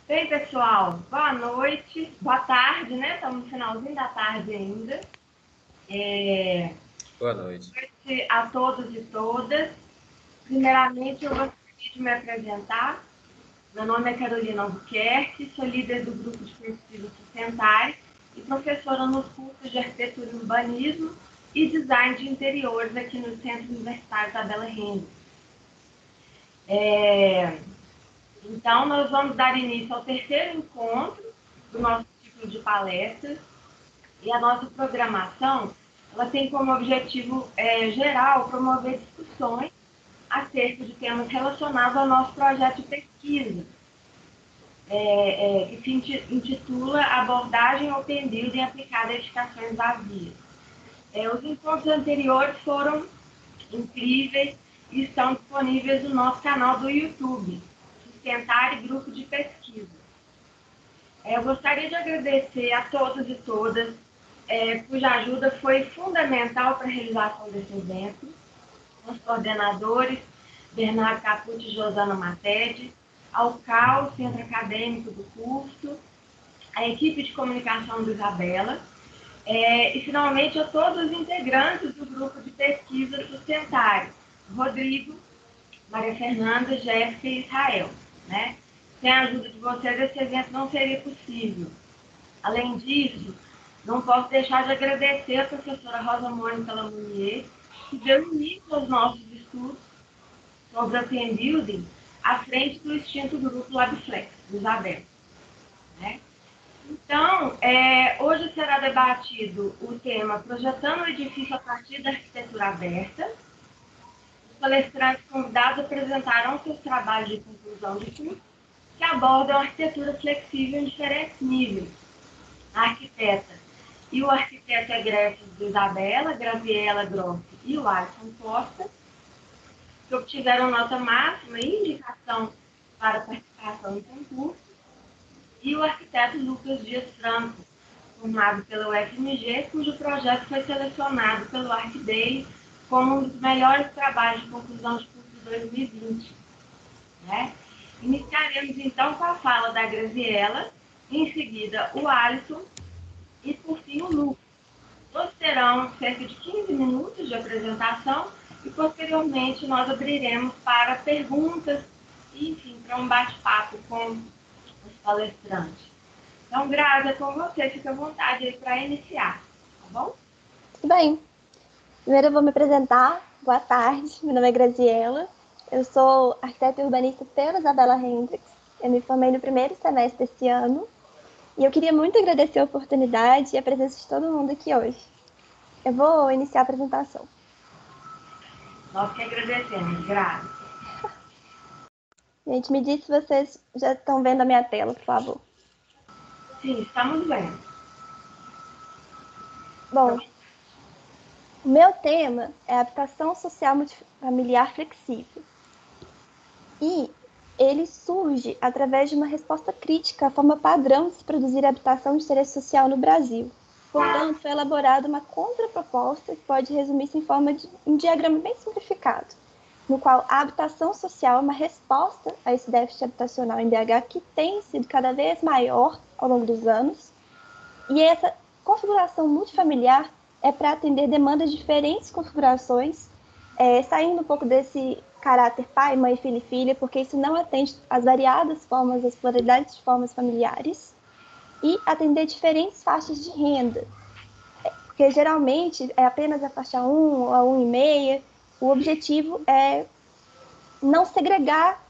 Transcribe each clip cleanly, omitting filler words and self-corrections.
Bem, pessoal, boa noite, boa tarde, né? Estamos no finalzinho da tarde ainda. Boa noite. Boa noite a todos e todas. Primeiramente, eu gostaria de me apresentar. Meu nome é Carolina Albuquerque, sou líder do grupo de pesquisa Sustentário e professora nos cursos de Arquitetura e Urbanismo e Design de Interiores aqui no Centro Universitário Isabela Rende. Então, nós vamos dar início ao terceiro encontro do nosso ciclo de palestras. E a nossa programação, ela tem como objetivo geral promover discussões acerca de temas relacionados ao nosso projeto de pesquisa, que se intitula Abordagem Open Building aplicada a edificações vazias. Os encontros anteriores foram incríveis e estão disponíveis no nosso canal do YouTube, Sustentar e Grupo de Pesquisa. Eu gostaria de agradecer a todos e todas cuja ajuda foi fundamental para a realização desse evento, os coordenadores Bernardo Capucci e Josana Matede, ao CAU, Centro Acadêmico do curso, a equipe de comunicação do Isabela, e finalmente a todos os integrantes do grupo de pesquisa Sustentário, Rodrigo, Maria Fernanda, Jéssica e Israel. Né? Sem a ajuda de vocês, esse evento não seria possível. Além disso, não posso deixar de agradecer a professora Rosa Mônica Lamounier, que deu início aos nossos estudos sobre Open Building à frente do extinto grupo Labflex, do Isabel. Né? Então, hoje será debatido o tema Projetando o Edifício a partir da Arquitetura Aberta. Os palestrantes convidados apresentarão seus trabalhos de conclusão de curso, que abordam a arquitetura flexível em diferentes níveis. A arquiteta e o arquiteto egresso de Isabela, Graziela Grossi e o Alisson Costa, que obtiveram nota máxima e indicação para participação em concurso, e o arquiteto Lucas Dias Franco, formado pela UFMG, cujo projeto foi selecionado pelo ArcDay como um dos melhores trabalhos de conclusão de curso de 2020. Né? Iniciaremos então com a fala da Graziela, em seguida o Alisson e, por fim, o Lucas. Todos terão cerca de 15 minutos de apresentação e, posteriormente, nós abriremos para perguntas e, enfim, para um bate-papo com os palestrantes. Então, Grazi, é com você, fica à vontade aí para iniciar, tá bom? Tudo bem. Primeiro eu vou me apresentar. Boa tarde, meu nome é Graziela. Eu sou arquiteta e urbanista pela Isabela Hendricks. Eu me formei no primeiro semestre desse ano. E eu queria muito agradecer a oportunidade e a presença de todo mundo aqui hoje. Eu vou iniciar a apresentação. Nós que agradecemos, Grazi. Gente, me diz se vocês já estão vendo a minha tela, por favor. Sim, estamos vendo. Bom, o meu tema é habitação social multifamiliar flexível. E ele surge através de uma resposta crítica à forma padrão de se produzir habitação de interesse social no Brasil. Portanto, foi elaborada uma contraproposta que pode resumir-se em forma de um diagrama bem simplificado, no qual a habitação social é uma resposta a esse déficit habitacional em BH que tem sido cada vez maior ao longo dos anos. E essa configuração multifamiliar é para atender demandas de diferentes configurações, saindo um pouco desse caráter pai, mãe, filho e filha, porque isso não atende às variadas formas, às pluralidades de formas familiares, e atender diferentes faixas de renda, porque geralmente é apenas a faixa 1 ou a 1,5. O objetivo é não segregar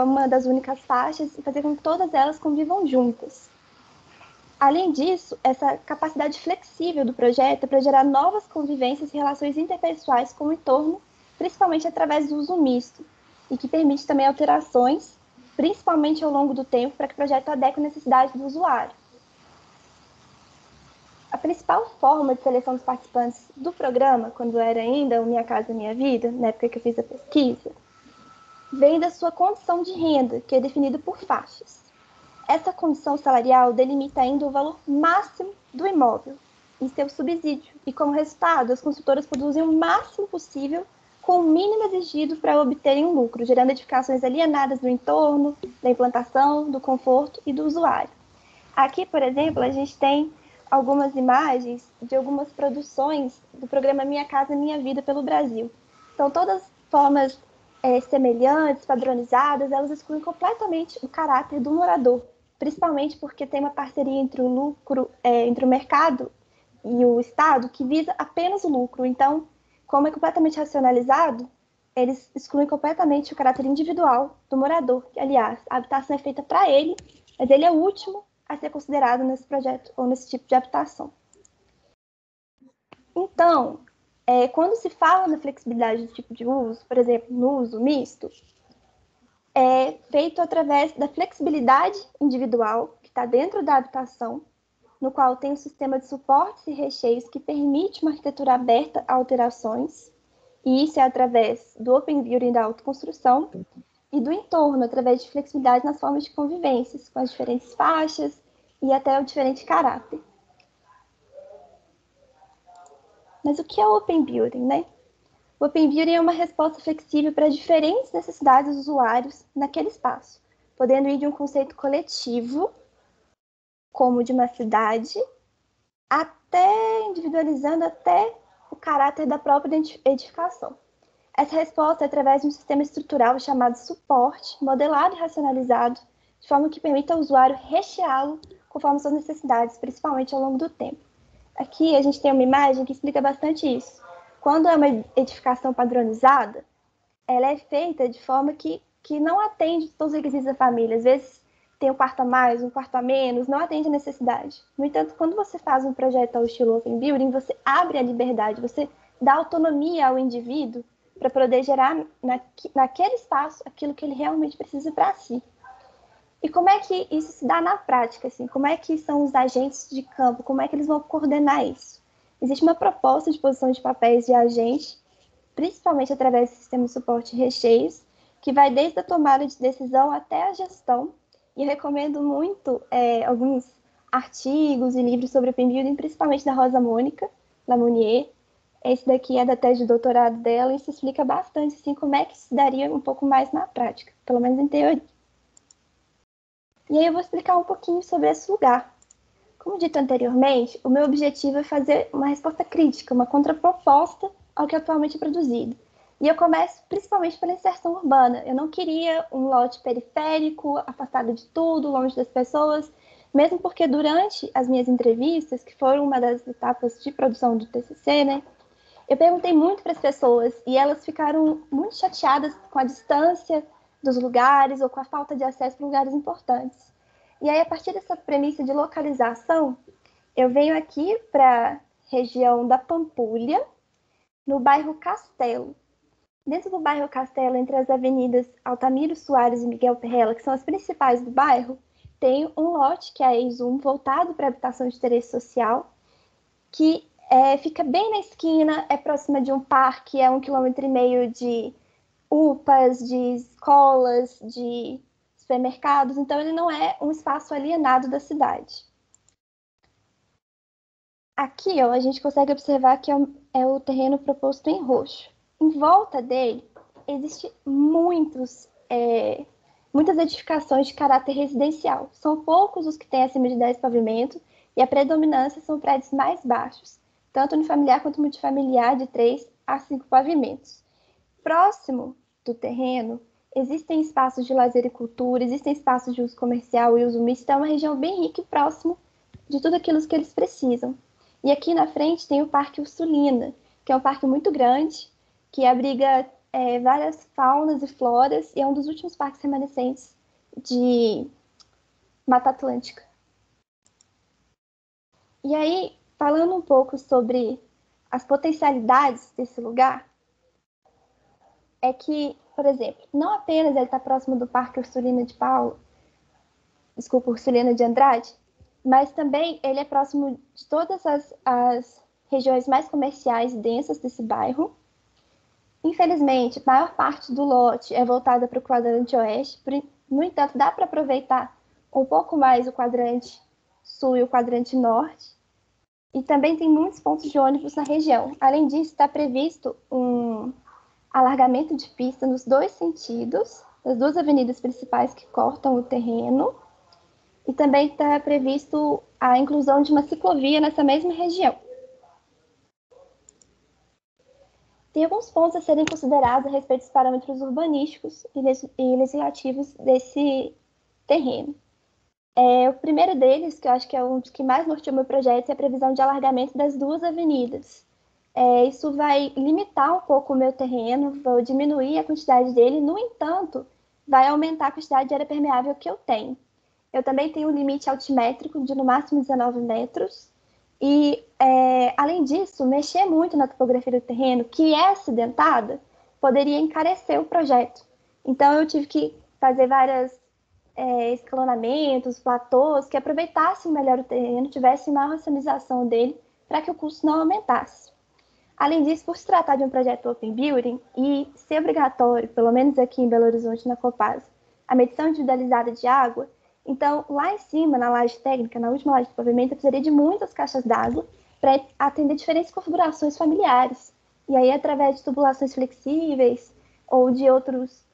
uma das únicas faixas e fazer com que todas elas convivam juntas. Além disso, essa capacidade flexível do projeto é para gerar novas convivências e relações interpessoais com o entorno, principalmente através do uso misto, e que permite também alterações, principalmente ao longo do tempo, para que o projeto adeque à necessidade do usuário. A principal forma de seleção dos participantes do programa, quando era ainda o Minha Casa Minha Vida, na época que eu fiz a pesquisa, vem da sua condição de renda, que é definida por faixas. Essa condição salarial delimita ainda o valor máximo do imóvel e seu subsídio. E, como resultado, as construtoras produzem o máximo possível com o mínimo exigido para obterem um lucro, gerando edificações alienadas do entorno, da implantação, do conforto e do usuário. Aqui, por exemplo, a gente tem algumas imagens de algumas produções do programa Minha Casa Minha Vida pelo Brasil. São todas formas semelhantes, padronizadas, elas excluem completamente o caráter do morador, principalmente porque tem uma parceria entre o lucro, entre o mercado e o Estado, que visa apenas o lucro. Então, como é completamente racionalizado, eles excluem completamente o caráter individual do morador. Aliás, a habitação é feita para ele, mas ele é o último a ser considerado nesse projeto ou nesse tipo de habitação. Então, quando se fala na flexibilidade do tipo de uso, por exemplo, no uso misto, é feito através da flexibilidade individual que está dentro da habitação, no qual tem um sistema de suportes e recheios que permite uma arquitetura aberta a alterações, e isso é através do Open Building da autoconstrução e do entorno, através de flexibilidade nas formas de convivências, com as diferentes faixas e até o diferente caráter. Mas o que é o Open Building, né? O Open Building é uma resposta flexível para diferentes necessidades dos usuários naquele espaço, podendo ir de um conceito coletivo, como de uma cidade, até individualizando até o caráter da própria edificação. Essa resposta é através de um sistema estrutural chamado suporte, modelado e racionalizado, de forma que permita ao usuário recheá-lo conforme suas necessidades, principalmente ao longo do tempo. Aqui a gente tem uma imagem que explica bastante isso. Quando é uma edificação padronizada, ela é feita de forma que não atende todos os requisitos da família. Às vezes tem um quarto a mais, um quarto a menos, não atende a necessidade. No entanto, quando você faz um projeto ao estilo Open Building, você abre a liberdade, você dá autonomia ao indivíduo para poder gerar naquele espaço aquilo que ele realmente precisa para si. E como é que isso se dá na prática? Assim? Como é que são os agentes de campo? Como é que eles vão coordenar isso? Existe uma proposta de posição de papéis de agente, principalmente através do sistema de suporte e recheios, que vai desde a tomada de decisão até a gestão. E eu recomendo muito alguns artigos e livros sobre Open Building, principalmente da Rosa Mônica Lamounier. Esse daqui é da tese de doutorado dela e isso explica bastante assim, como é que se daria um pouco mais na prática, pelo menos em teoria. E aí eu vou explicar um pouquinho sobre esse lugar. Como dito anteriormente, o meu objetivo é fazer uma resposta crítica, uma contraproposta ao que atualmente é produzido. E eu começo principalmente pela inserção urbana. Eu não queria um lote periférico, afastado de tudo, longe das pessoas, mesmo porque durante as minhas entrevistas, que foram uma das etapas de produção do TCC, né, eu perguntei muito para as pessoas e elas ficaram muito chateadas com a distância dos lugares ou com a falta de acesso para lugares importantes. E aí, a partir dessa premissa de localização, eu venho aqui para a região da Pampulha, no bairro Castelo. Dentro do bairro Castelo, entre as avenidas Altamiro Soares e Miguel Perrella, que são as principais do bairro, tem um lote, que é a EIS1, voltado para habitação de interesse social, que fica bem na esquina, é próxima de um parque, é 1,5 km de UPAs, de escolas, de supermercados, então ele não é um espaço alienado da cidade. Aqui, ó, a gente consegue observar que é o terreno proposto em roxo. Em volta dele, existem muitas edificações de caráter residencial. São poucos os que têm acima de 10 pavimentos e a predominância são prédios mais baixos, tanto unifamiliar quanto multifamiliar, de 3 a 5 pavimentos. Próximo do terreno, existem espaços de lazer e cultura, existem espaços de uso comercial e uso misto, é uma região bem rica e próximo de tudo aquilo que eles precisam. E aqui na frente tem o Parque Ursulina, que é um parque muito grande, que abriga várias faunas e floras, e é um dos últimos parques remanescentes de Mata Atlântica. E aí, falando um pouco sobre as potencialidades desse lugar, é que, por exemplo, não apenas ele está próximo do Parque Ursulina de Andrade, mas também ele é próximo de todas as regiões mais comerciais densas desse bairro. Infelizmente, a maior parte do lote é voltada para o quadrante oeste, no entanto, dá para aproveitar um pouco mais o quadrante sul e o quadrante norte, e também tem muitos pontos de ônibus na região. Além disso, está previsto alargamento de pista nos dois sentidos, das duas avenidas principais que cortam o terreno, e também está previsto a inclusão de uma ciclovia nessa mesma região. Tem alguns pontos a serem considerados a respeito dos parâmetros urbanísticos e legislativos desse terreno. O primeiro deles, que eu acho que é um dos que mais norteou meu projeto, é a previsão de alargamento das duas avenidas. Isso vai limitar um pouco o meu terreno, vai diminuir a quantidade dele, no entanto, vai aumentar a quantidade de área permeável que eu tenho. Eu também tenho um limite altimétrico de no máximo 19 metros, e, além disso, mexer muito na topografia do terreno, que é acidentada, poderia encarecer o projeto. Então, eu tive que fazer vários escalonamentos, platôs, que aproveitassem melhor o terreno, tivessem maior racionização dele, para que o custo não aumentasse. Além disso, por se tratar de um projeto Open Building e ser obrigatório, pelo menos aqui em Belo Horizonte, na Copasa, a medição individualizada de água, então, lá em cima, na laje técnica, na última laje de pavimento, eu precisaria de muitas caixas d'água para atender diferentes configurações familiares. E aí, através de tubulações flexíveis ou de outros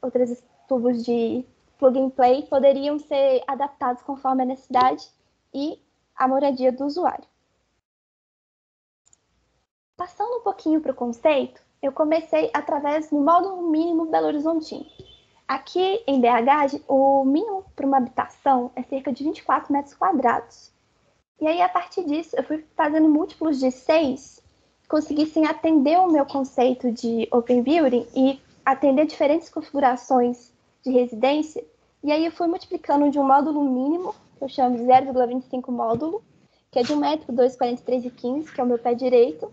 tubos de plug and play, poderiam ser adaptados conforme a necessidade e a moradia do usuário. Passando um pouquinho para o conceito, eu comecei através do módulo mínimo Belo Horizontino. Aqui em BH, o mínimo para uma habitação é cerca de 24 metros quadrados. E aí, a partir disso, eu fui fazendo múltiplos de 6, conseguissem atender o meu conceito de Open Building e atender diferentes configurações de residência. E aí, eu fui multiplicando de um módulo mínimo, que eu chamo de 0,25 módulo, que é de 1 metro, 2,43,15, que é o meu pé direito.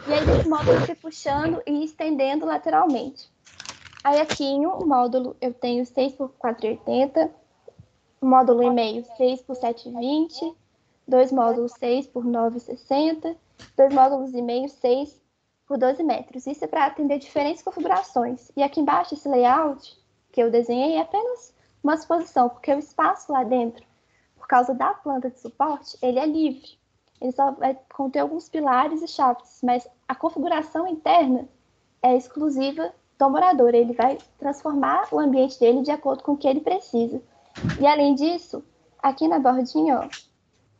E aí, desse módulo, eu fui puxando e estendendo lateralmente. Aí aqui em um módulo eu tenho 6 por 4,80, um módulo e meio 6 por 7,20, 2 módulos 6 por 9,60, 2 módulos e meio 6 por 12 metros. Isso é para atender diferentes configurações. E aqui embaixo esse layout que eu desenhei é apenas uma suposição, porque o espaço lá dentro, por causa da planta de suporte, ele é livre. Ele só vai conter alguns pilares e shafts, mas a configuração interna é exclusiva do morador. Ele vai transformar o ambiente dele de acordo com o que ele precisa. E, além disso, aqui na bordinha, ó,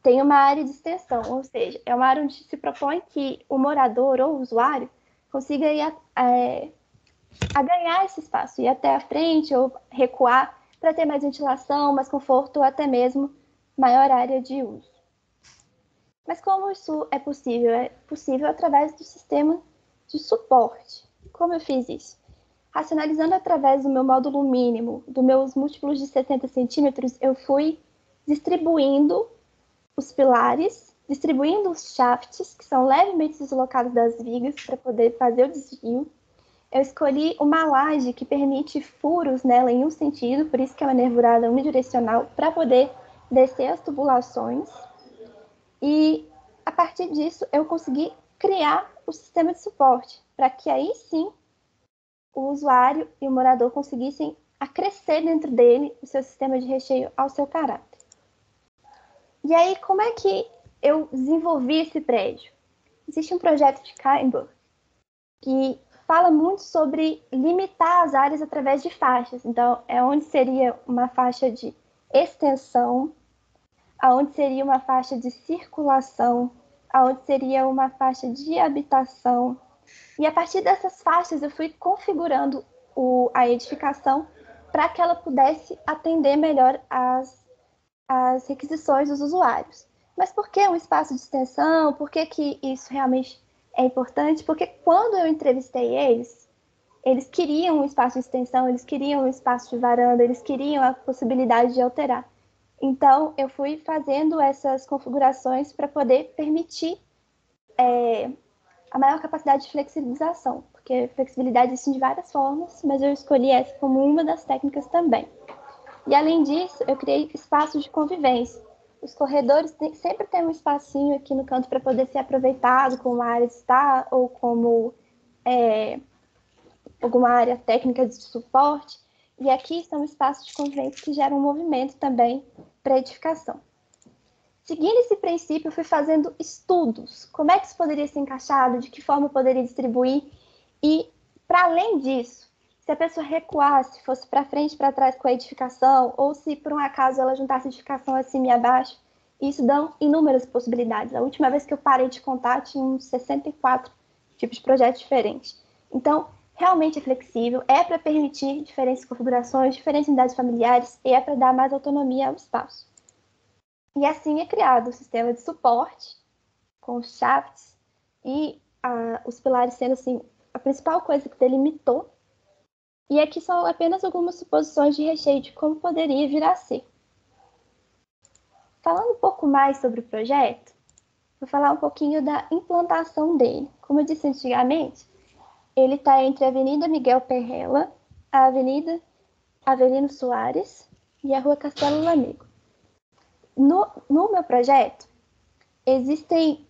tem uma área de extensão, ou seja, é uma área onde se propõe que o morador ou o usuário consiga ir a ganhar esse espaço, ir até a frente ou recuar para ter mais ventilação, mais conforto ou até mesmo maior área de uso. Mas como isso é possível? É possível através do sistema de suporte. Como eu fiz isso? Racionalizando através do meu módulo mínimo, dos meus múltiplos de 60 centímetros, eu fui distribuindo os pilares, distribuindo os shafts, que são levemente deslocados das vigas para poder fazer o desvio. Eu escolhi uma laje que permite furos nela em um sentido, por isso que ela é nervurada unidirecional, para poder descer as tubulações. E, a partir disso, eu consegui criar o sistema de suporte, para que aí sim o usuário e o morador conseguissem acrescer dentro dele o seu sistema de recheio ao seu caráter. E aí, como é que eu desenvolvi esse prédio? Existe um projeto de Kainborg que fala muito sobre limitar as áreas através de faixas. Então, é onde seria uma faixa de extensão, aonde seria uma faixa de circulação, aonde seria uma faixa de habitação. E a partir dessas faixas eu fui configurando a edificação para que ela pudesse atender melhor as requisições dos usuários. Mas por que um espaço de extensão? Por que isso realmente é importante? Porque quando eu entrevistei eles queriam um espaço de extensão, eles queriam um espaço de varanda, eles queriam a possibilidade de alterar. Então, eu fui fazendo essas configurações para poder permitir a maior capacidade de flexibilização, porque flexibilidade existe de várias formas, mas eu escolhi essa como uma das técnicas também. E, além disso, eu criei espaços de convivência. Os corredores sempre tem um espacinho aqui no canto para poder ser aproveitado como área de estar ou como alguma área técnica de suporte. E aqui são espaços de convivência que geram movimento também para a edificação. Seguindo esse princípio, eu fui fazendo estudos. Como é que isso poderia ser encaixado, de que forma eu poderia distribuir. E, Para além disso, se a pessoa recuasse, fosse para frente e para trás com a edificação, ou se por um acaso ela juntasse edificação acima e abaixo, isso dá inúmeras possibilidades. A última vez que eu parei de contar, tinha uns 64 tipos de projetos diferentes. Então, realmente é flexível, é para permitir diferentes configurações, diferentes unidades familiares, e é para dar mais autonomia ao espaço. E assim é criado o sistema de suporte, com os shafts, e os pilares sendo assim, a principal coisa que delimitou. E aqui são apenas algumas suposições de recheio de como poderia vir a ser. Falando um pouco mais sobre o projeto, vou falar um pouquinho da implantação dele. Como eu disse antigamente, ele está entre a Avenida Miguel Perrella, a Avenida Avelino Soares e a Rua Castelo Lamego. No meu projeto, existem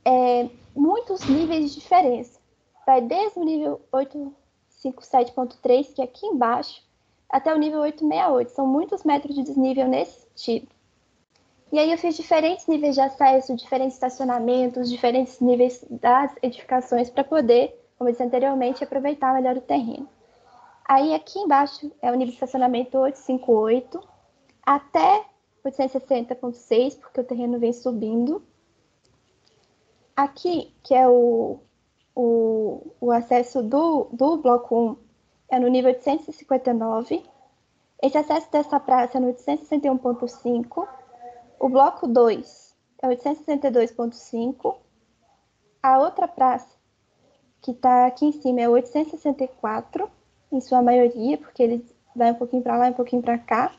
muitos níveis de diferença. Vai desde o nível 857.3, que é aqui embaixo, até o nível 868. São muitos metros de desnível nesse sentido. E aí eu fiz diferentes níveis de acesso, diferentes estacionamentos, diferentes níveis das edificações para poder, como eu disse anteriormente, aproveitar melhor o terreno. Aí aqui embaixo é o nível de estacionamento 858 até 860.6, porque o terreno vem subindo. Aqui, que é o acesso do bloco 1, é no nível 859. Esse acesso dessa praça é no 861.5. O bloco 2 é 862.5. A outra praça, que está aqui em cima, é 864, em sua maioria, porque ele vai um pouquinho para lá e um pouquinho para cá.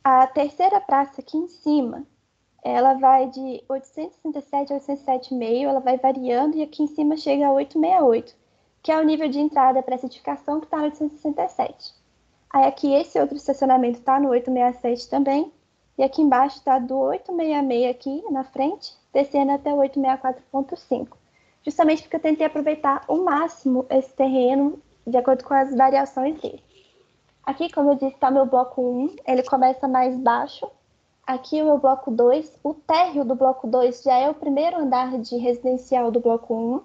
A terceira praça aqui em cima, ela vai de 867 a 807,5, ela vai variando, e aqui em cima chega a 868, que é o nível de entrada para essa edificação, que está no 867. Aí aqui esse outro estacionamento está no 867 também, e aqui embaixo está do 866 aqui na frente, descendo até o 864.5. Justamente porque eu tentei aproveitar ao máximo esse terreno de acordo com as variações dele. Aqui, como eu disse, está meu bloco 1, ele começa mais baixo. Aqui o meu bloco 2, o térreo do bloco 2 já é o primeiro andar de residencial do bloco 1.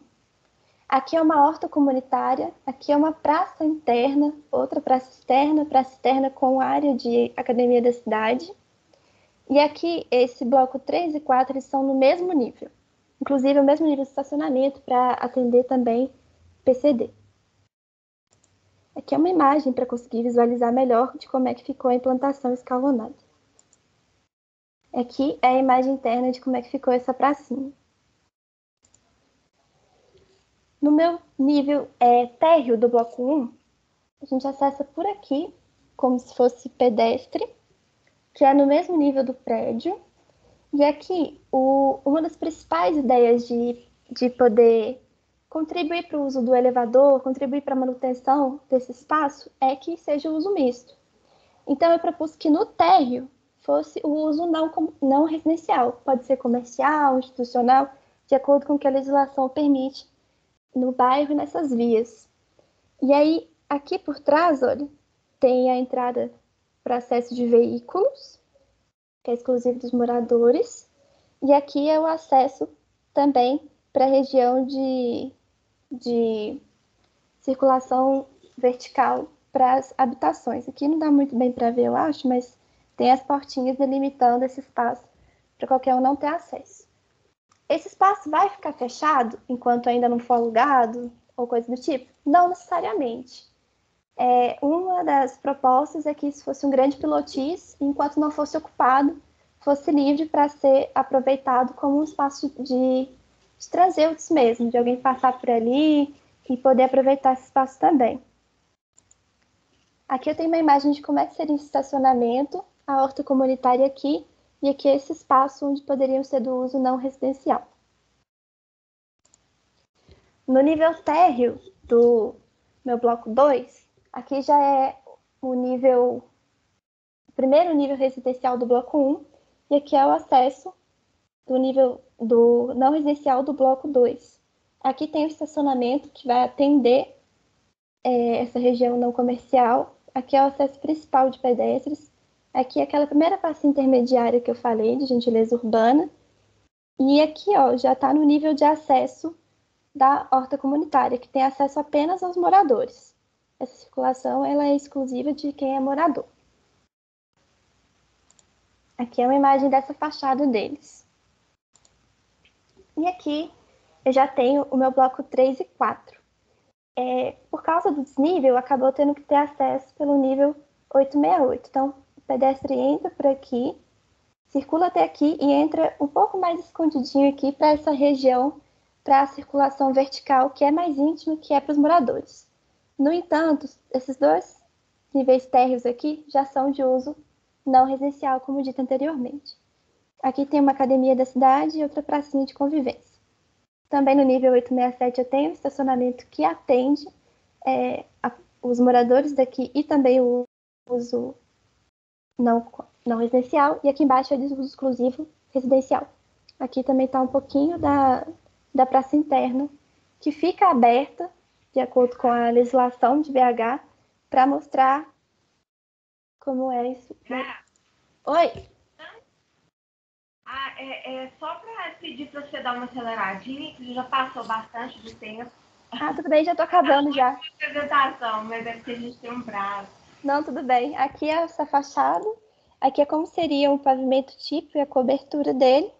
Aqui é uma horta comunitária, aqui é uma praça interna, outra praça externa com área de academia da cidade. E aqui, esse bloco 3 e 4, eles são no mesmo nível. Inclusive, o mesmo nível de estacionamento para atender também PCD. Aqui é uma imagem para conseguir visualizar melhor de como é que ficou a implantação escalonada. Aqui é a imagem interna de como é que ficou essa pracinha. No meu nível térreo do bloco 1, a gente acessa por aqui, como se fosse pedestre, que é no mesmo nível do prédio. E aqui, uma das principais ideias de poder contribuir para o uso do elevador, contribuir para a manutenção desse espaço, é que seja o uso misto. Então, eu propus que no térreo fosse o uso não residencial. Pode ser comercial, institucional, de acordo com o que a legislação permite no bairro e nessas vias. E aí, aqui por trás, olha, tem a entrada para acesso de veículos, que é exclusivo dos moradores. E aqui é o acesso também para a região de circulação vertical para as habitações. Aqui não dá muito bem para ver, eu acho, mas tem as portinhas delimitando esse espaço para qualquer um não ter acesso. Esse espaço vai ficar fechado enquanto ainda não for alugado ou coisa do tipo? Não necessariamente. Uma das propostas é que isso fosse um grande pilotis, e enquanto não fosse ocupado, fosse livre para ser aproveitado como um espaço de transeuntes mesmo, de alguém passar por ali e poder aproveitar esse espaço também. Aqui eu tenho uma imagem de como é que seria esse estacionamento, a horta comunitária aqui, e aqui esse espaço onde poderiam ser do uso não residencial. No nível térreo do meu bloco 2, aqui já é o primeiro nível residencial do bloco 1, e aqui é o acesso do nível do não residencial do bloco 2. Aqui tem o estacionamento que vai atender essa região não comercial. Aqui é o acesso principal de pedestres. Aqui é aquela primeira praça intermediária que eu falei, de gentileza urbana. E aqui, ó, já está no nível de acesso da horta comunitária, que tem acesso apenas aos moradores. Essa circulação ela é exclusiva de quem é morador. Aqui é uma imagem dessa fachada deles. E aqui eu já tenho o meu bloco 3 e 4. Por causa do desnível, acabou tendo que ter acesso pelo nível 868. Então, o pedestre entra por aqui, circula até aqui e entra um pouco mais escondidinho aqui para essa região, para a circulação vertical, que é mais íntima, que é para os moradores. No entanto, esses dois níveis térreos aqui já são de uso não residencial, como dito anteriormente. Aqui tem uma academia da cidade e outra pracinha de convivência. Também no nível 867 eu tenho um estacionamento que atende os moradores daqui e também o uso não residencial. E aqui embaixo é de uso exclusivo residencial. Aqui também está um pouquinho da praça interna, que fica aberta, de acordo com a legislação de BH, para mostrar como é isso. Oi! Só para pedir para você dar uma aceleradinha, que já passou bastante do tempo. Tudo bem, já estou acabando já. Apresentação, mas é porque a gente tem um prazo. Não, tudo bem. Aqui é essa fachada. Aqui é como seria um pavimento típico e a cobertura dele.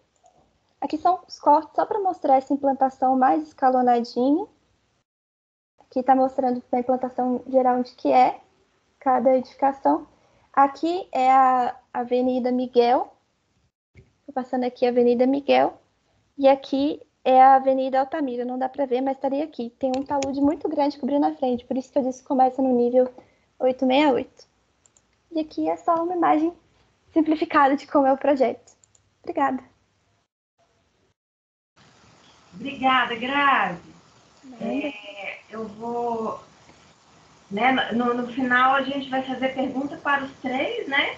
Aqui são os cortes só para mostrar essa implantação mais escalonadinha. Aqui está mostrando a implantação geral de que é cada edificação. Aqui é a Avenida Miguel. Estou passando aqui a Avenida Miguel. E aqui é a Avenida Altamira. Não dá para ver, mas estaria aqui. Tem um talude muito grande cobrindo a frente. Por isso que eu disse que começa no nível 868. E aqui é só uma imagem simplificada de como é o projeto. Obrigada. Obrigada, Grazi. Eu vou... Né, no final, a gente vai fazer pergunta para os três, né?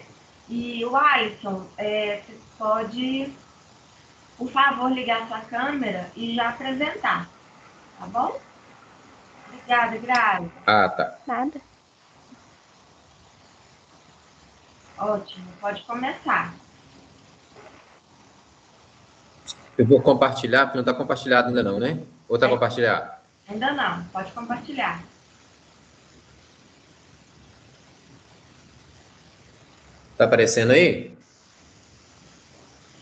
E o Alisson, você pode, por favor, ligar a sua câmera e já apresentar, tá bom? Obrigada, Grazi. Tá. Nada. Ótimo, pode começar. Eu vou compartilhar, porque não está compartilhado ainda não, né? Ou está compartilhado? Ainda não, pode compartilhar. Está aparecendo aí?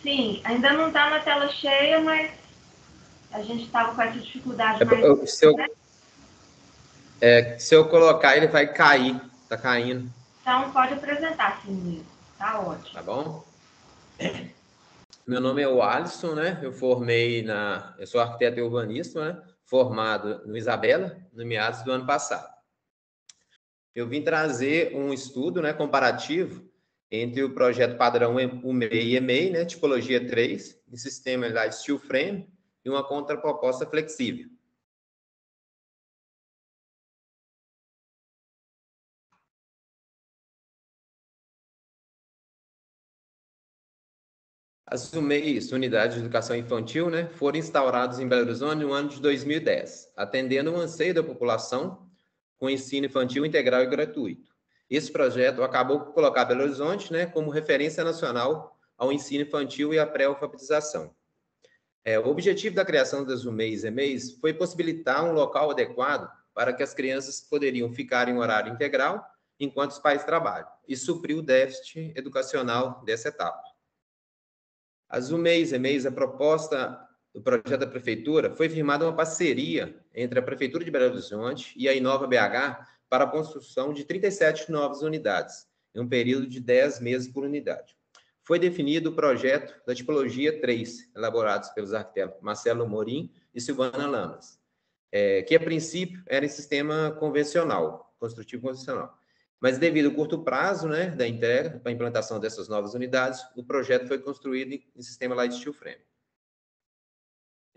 Sim, ainda não está na tela cheia, mas a gente estava com essa dificuldade. Se eu colocar, ele vai cair. Está caindo. Então, pode apresentar, sim. Tá ótimo. Tá bom? Meu nome é o Alisson, né? Eu sou arquiteto e urbanista, né? Formado no Isabela, no meados do ano passado. Eu vim trazer um estudo, né, comparativo entre o projeto padrão UMEI e EMEI, né, tipologia 3, em sistema de steel frame e uma contraproposta flexível. As UMEIs, Unidades de Educação Infantil, né, foram instauradas em Belo Horizonte no ano de 2010, atendendo o anseio da população com ensino infantil integral e gratuito. Esse projeto acabou por colocar Belo Horizonte, né, como referência nacional ao ensino infantil e à pré-alfabetização. O objetivo da criação das UMEIs e EMEIs foi possibilitar um local adequado para que as crianças poderiam ficar em horário integral enquanto os pais trabalham e suprir o déficit educacional dessa etapa. As UMEIs e EMEIs, a proposta do projeto da Prefeitura, foi firmada uma parceria entre a Prefeitura de Belo Horizonte e a Inova BH para a construção de 37 novas unidades, em um período de 10 meses por unidade. Foi definido o projeto da tipologia 3, elaborados pelos arquitetos Marcelo Morim e Silvana Lamas, que a princípio era em sistema convencional, construtivo convencional. Mas devido ao curto prazo, né, da entrega para a implantação dessas novas unidades, o projeto foi construído em sistema light steel frame.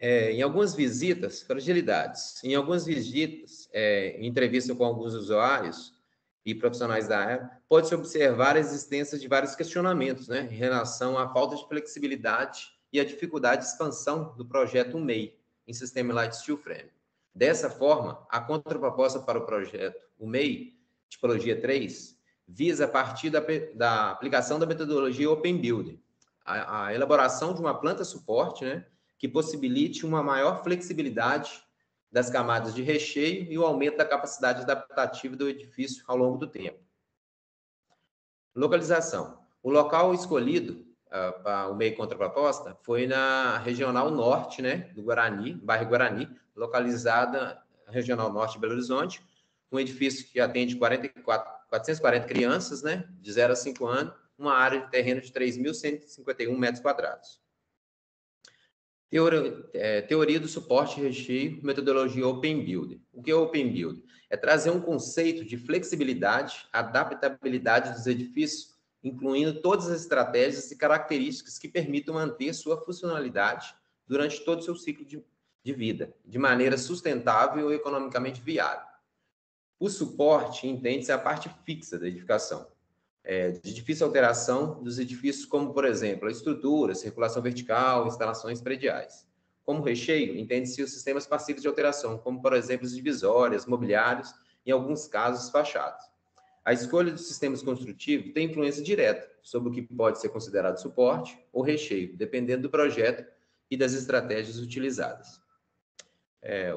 Em algumas visitas, fragilidades. Em algumas visitas, em entrevista com alguns usuários e profissionais da área, pode-se observar a existência de vários questionamentos, né, em relação à falta de flexibilidade e à dificuldade de expansão do projeto UMEI em sistema light steel frame. Dessa forma, a contraproposta para o projeto UMEI, tipologia 3, visa, a partir da aplicação da metodologia Open Building, a elaboração de uma planta suporte, né, que possibilite uma maior flexibilidade das camadas de recheio e o aumento da capacidade adaptativa do edifício ao longo do tempo. Localização. O local escolhido para o meio contraproposta foi na Regional Norte, né, do Guarani, bairro Guarani, localizada na Regional Norte de Belo Horizonte, um edifício que atende 440 crianças, né, de 0 a 5 anos, uma área de terreno de 3.151 metros quadrados. Teoria do suporte e recheio, metodologia Open Building. O que é Open Building? É trazer um conceito de flexibilidade, adaptabilidade dos edifícios, incluindo todas as estratégias e características que permitam manter sua funcionalidade durante todo o seu ciclo de vida, de maneira sustentável e economicamente viável. O suporte entende-se a parte fixa da edificação, de difícil alteração dos edifícios, como, por exemplo, a estrutura, circulação vertical, instalações prediais. Como recheio, entende-se os sistemas passíveis de alteração, como, por exemplo, as divisórias, mobiliários, em alguns casos, fachadas. A escolha dos sistemas construtivos tem influência direta sobre o que pode ser considerado suporte ou recheio, dependendo do projeto e das estratégias utilizadas.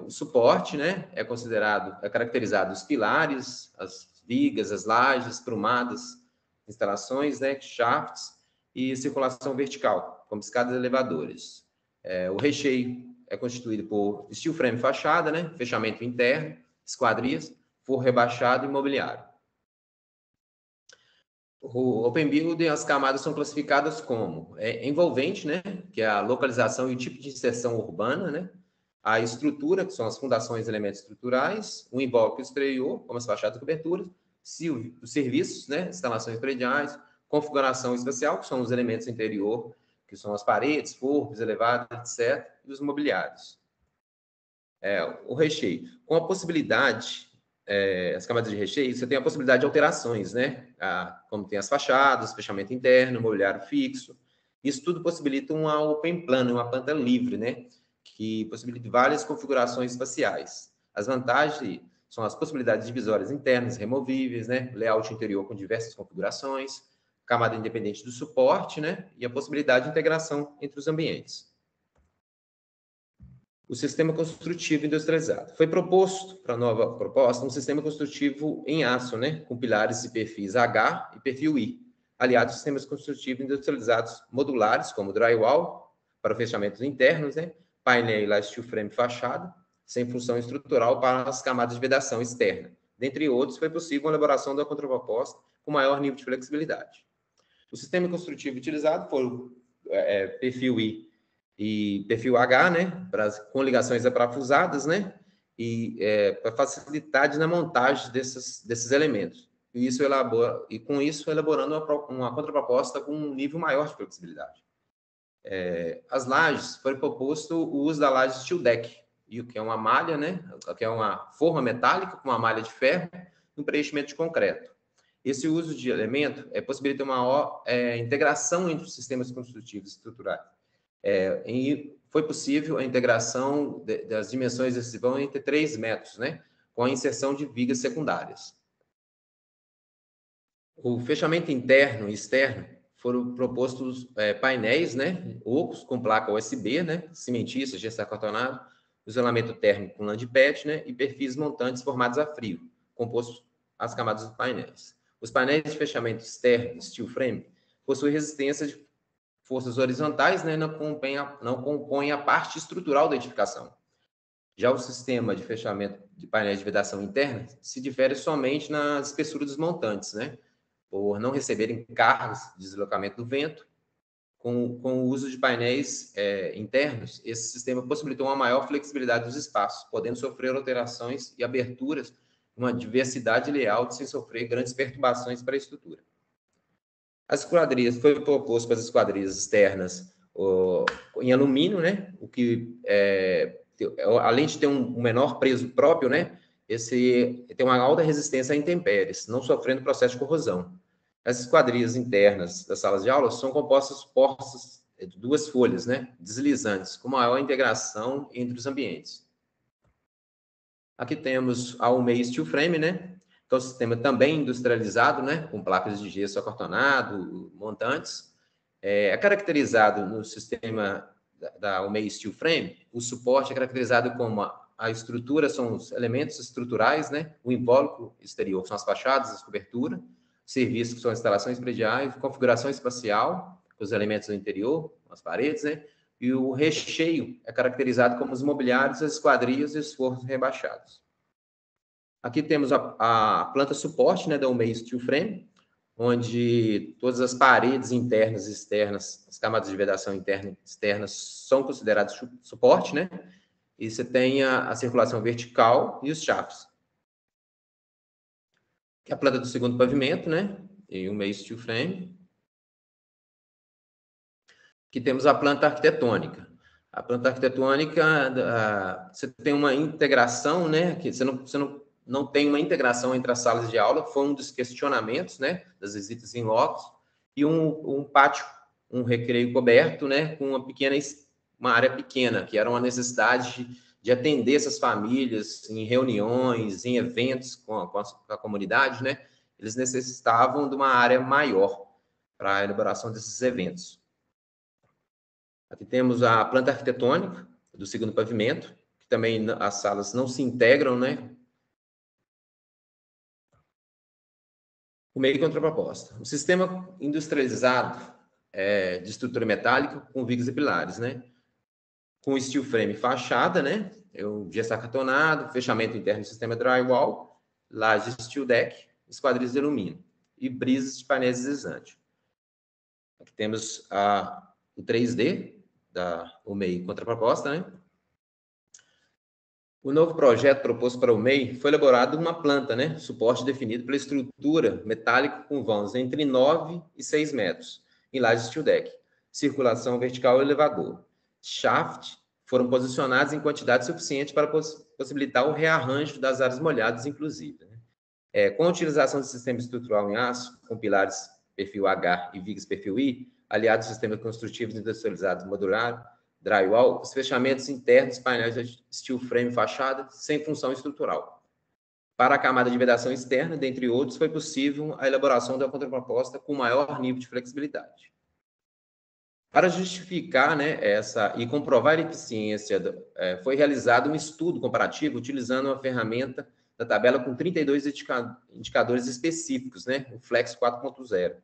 O suporte, né, é caracterizado os pilares, as vigas, as lajes, prumadas, instalações, né, shafts e circulação vertical, como escadas e elevadores. O recheio é constituído por steel frame fachada, né, fechamento interno, esquadrias, forro rebaixado e mobiliário. O Open Building, as camadas são classificadas como envolvente, né, que é a localização e o tipo de inserção urbana, né, a estrutura, que são as fundações e elementos estruturais, o invólucro exterior, como as fachadas e coberturas, os serviços, né, instalações prediais, configuração espacial, que são os elementos interior, que são as paredes, forros, elevados, etc., e os mobiliários. O recheio. Com a possibilidade, as camadas de recheio, você tem a possibilidade de alterações, né? Como tem as fachadas, fechamento interno, mobiliário fixo. Isso tudo possibilita uma open plan, uma planta livre, né? Que possibilita várias configurações espaciais. As vantagens são as possibilidades divisórias internas, removíveis, né? Layout interior com diversas configurações, camada independente do suporte, né? E a possibilidade de integração entre os ambientes. O sistema construtivo industrializado. Foi proposto, para a nova proposta, um sistema construtivo em aço, né? Com pilares e perfis H e perfil I, aliados a sistemas construtivos industrializados modulares, como drywall, para fechamentos internos, né? Painel e steel frame fachada, sem função estrutural para as camadas de vedação externa. Dentre outros, foi possível a elaboração da contraproposta com maior nível de flexibilidade. O sistema construtivo utilizado foi o perfil I e perfil H, né, com ligações aparafusadas, né, e para facilidade na montagem desses elementos. E com isso elaborando uma contraproposta com um nível maior de flexibilidade. As lajes, foi proposto o uso da laje steel deck, que é uma malha, né, que é uma forma metálica com uma malha de ferro e um preenchimento de concreto. Esse uso de elemento possibilita uma maior integração entre os sistemas construtivos estruturais. E foi possível a integração das dimensões desse vão entre 3 metros, né, com a inserção de vigas secundárias. O fechamento interno e externo foram propostos painéis, né, ocos com placa USB, né, cimentícia, gesso acartonado, isolamento térmico com lã de PET, né, e perfis montantes formados a frio, compostos as camadas dos painéis. Os painéis de fechamento externo, steel frame, possuem resistência de forças horizontais, né, não compõem a parte estrutural da edificação. Já o sistema de fechamento de painéis de vedação interna se difere somente na espessura dos montantes, né, por não receberem cargas de deslocamento do vento. Com o uso de painéis internos, esse sistema possibilitou uma maior flexibilidade dos espaços, podendo sofrer alterações e aberturas, uma diversidade layout sem sofrer grandes perturbações para a estrutura. As esquadrias, foi proposto para as esquadrias externas em alumínio, né? O que, além de ter um menor peso próprio, né? Tem uma alta resistência a intempéries, não sofrendo processo de corrosão. As esquadrias internas das salas de aula são compostas de 2 folhas, né? Deslizantes, com maior integração entre os ambientes. Aqui temos a UMEI Steel Frame, né? Que é um sistema também industrializado, né, com placas de gesso acartonado, montantes. É caracterizado no sistema da UMEI Steel Frame, o suporte é caracterizado como a estrutura são os elementos estruturais, né? O invólucro exterior são as fachadas, as coberturas, serviços que são instalações prediais, configuração espacial, os elementos do interior, as paredes, né? E o recheio é caracterizado como os mobiliários, as esquadrias e os forros rebaixados. Aqui temos a planta suporte, né, da UMEI Steel Frame, onde todas as paredes internas e externas, as camadas de vedação interna e externa são consideradas suporte, né? E você tem a circulação vertical e os chafes. Que é a planta do segundo pavimento, né? E UMEI Steel Frame. Aqui temos a planta arquitetônica. A planta arquitetônica, você tem uma integração, né? Que você não tem uma integração entre as salas de aula, foi um dos questionamentos, né, das visitas em loco, e um pátio, um recreio coberto, né, com uma área pequena, que era uma necessidade de atender essas famílias em reuniões, em eventos com a comunidade, né, eles necessitavam de uma área maior para a elaboração desses eventos. Aqui temos a planta arquitetônica do segundo pavimento, que também as salas não se integram, né, o meio contraproposta. O sistema industrializado de estrutura metálica com vigas e pilares, né? Com steel frame fachada, né? O gesso acartonado, fechamento interno do sistema drywall, laje steel deck, esquadrias de alumínio e brisas de painéis deslizantes. Aqui temos o 3D da UMEI contraproposta, né? O novo projeto proposto para o MEI foi elaborado uma planta, né? Suporte definido pela estrutura metálica com vãos entre 9 e 6 metros, em laje steel deck, circulação vertical e elevador. Shaft foram posicionados em quantidade suficiente para possibilitar o rearranjo das áreas molhadas, inclusive. Né? Com a utilização do sistema estrutural em aço, com pilares perfil H e vigas perfil I, aliados ao sistema construtivo industrializado modular, drywall, os fechamentos internos, painéis de steel frame fachada, sem função estrutural. Para a camada de vedação externa, dentre outros, foi possível a elaboração da contraproposta com maior nível de flexibilidade. Para justificar, né, e comprovar a eficiência, foi realizado um estudo comparativo utilizando uma ferramenta da tabela com 32 indicadores específicos, né, o Flex 4.0.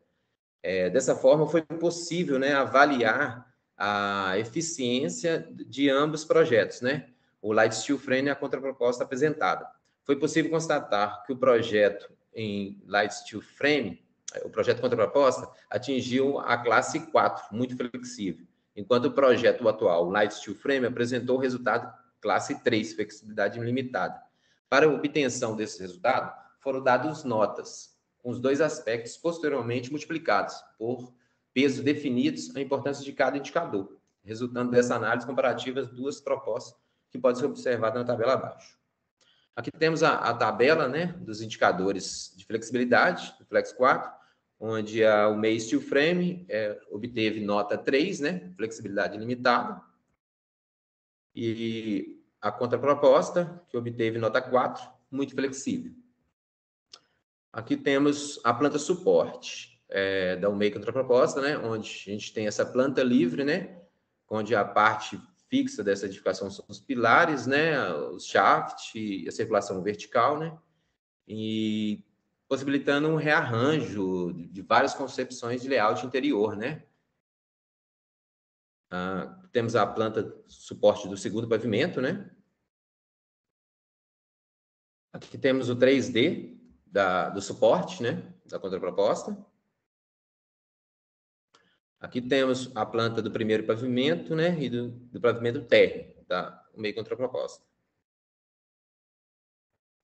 Dessa forma, foi possível, né, avaliar a eficiência de ambos os projetos, né? O Light Steel Frame e a contraproposta apresentada. Foi possível constatar que o projeto em Light Steel Frame, o projeto contraproposta, atingiu a classe 4, muito flexível, enquanto o projeto atual, Light Steel Frame, apresentou o resultado classe 3, flexibilidade limitada. Para a obtenção desse resultado, foram dadas notas, com os dois aspectos posteriormente multiplicados por pesos definidos, a importância de cada indicador, resultando dessa análise comparativa as duas propostas que podem ser observadas na tabela abaixo. Aqui temos a tabela, né, dos indicadores de flexibilidade, do Flex 4, onde o UMEI Steel Frame obteve nota 3, né, flexibilidade limitada, e a contraproposta, que obteve nota 4, muito flexível. Aqui temos a planta suporte da UMEI contraproposta, né, onde a gente tem essa planta livre, né, onde a parte fixa dessa edificação são os pilares, né, os shaft e a circulação vertical, né, e possibilitando um rearranjo de várias concepções de layout interior, né. Temos a planta suporte do segundo pavimento, né. Aqui temos o 3D do suporte, né, da contraproposta. Aqui temos a planta do primeiro pavimento, né, e do pavimento térreo, da UMEI contraproposta.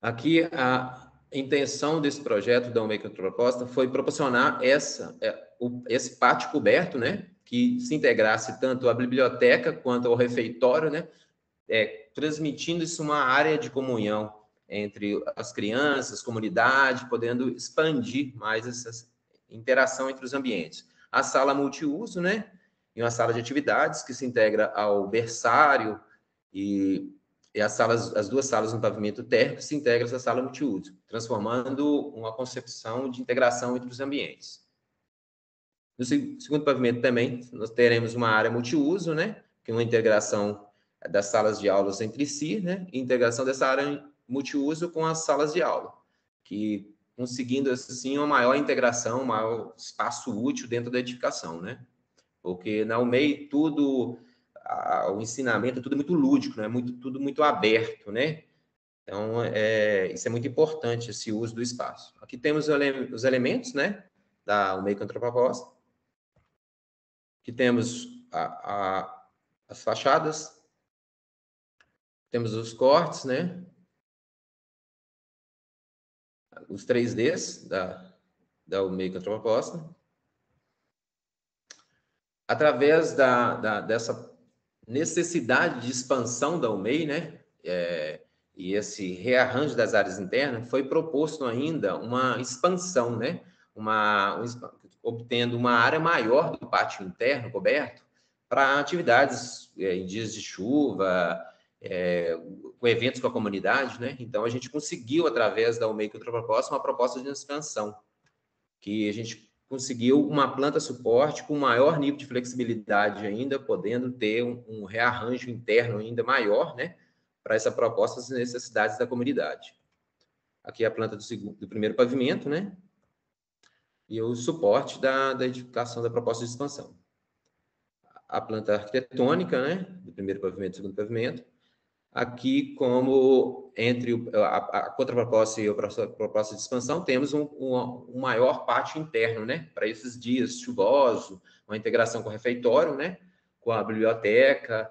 Aqui a intenção desse projeto da UMEI contraproposta foi proporcionar esse pátio coberto, né, que se integrasse tanto à biblioteca quanto ao refeitório, né, transmitindo isso uma área de comunhão entre as crianças, comunidade, podendo expandir mais essa interação entre os ambientes. A sala multiuso, né? E uma sala de atividades que se integra ao berçário e as duas salas no pavimento térreo que se integram essa sala multiuso, transformando uma concepção de integração entre os ambientes. No segundo pavimento também nós teremos uma área multiuso, né? Que é uma integração das salas de aulas entre si, né? E integração dessa área multiuso com as salas de aula, que conseguindo, assim, uma maior integração, um maior espaço útil dentro da edificação, né? Porque na UMEI tudo, o ensinamento é tudo muito lúdico, né? Tudo muito aberto, né? Então, isso é muito importante, esse uso do espaço. Aqui temos os elementos, né, da UMEI contraproposta. Aqui temos as fachadas. Temos os cortes, né? Os 3Ds da UMEI contraproposta. Através dessa necessidade de expansão da UMEI, né? E esse rearranjo das áreas internas, foi proposto ainda uma expansão, né? Obtendo uma área maior do pátio interno coberto para atividades em dias de chuva, com eventos com a comunidade, né? Então, a gente conseguiu, através da UMEI contraproposta, uma proposta de expansão, que a gente conseguiu uma planta suporte com maior nível de flexibilidade ainda, podendo ter um rearranjo interno ainda maior, né? Para essa proposta das necessidades da comunidade. Aqui é a planta do primeiro pavimento, né? E o suporte da edificação da proposta de expansão. A planta arquitetônica, né? Do primeiro pavimento e segundo pavimento. Aqui, como entre a contraproposta e a proposta de expansão, temos um maior pátio interno, né? Para esses dias chuvosos, uma integração com o refeitório, né? Com a biblioteca,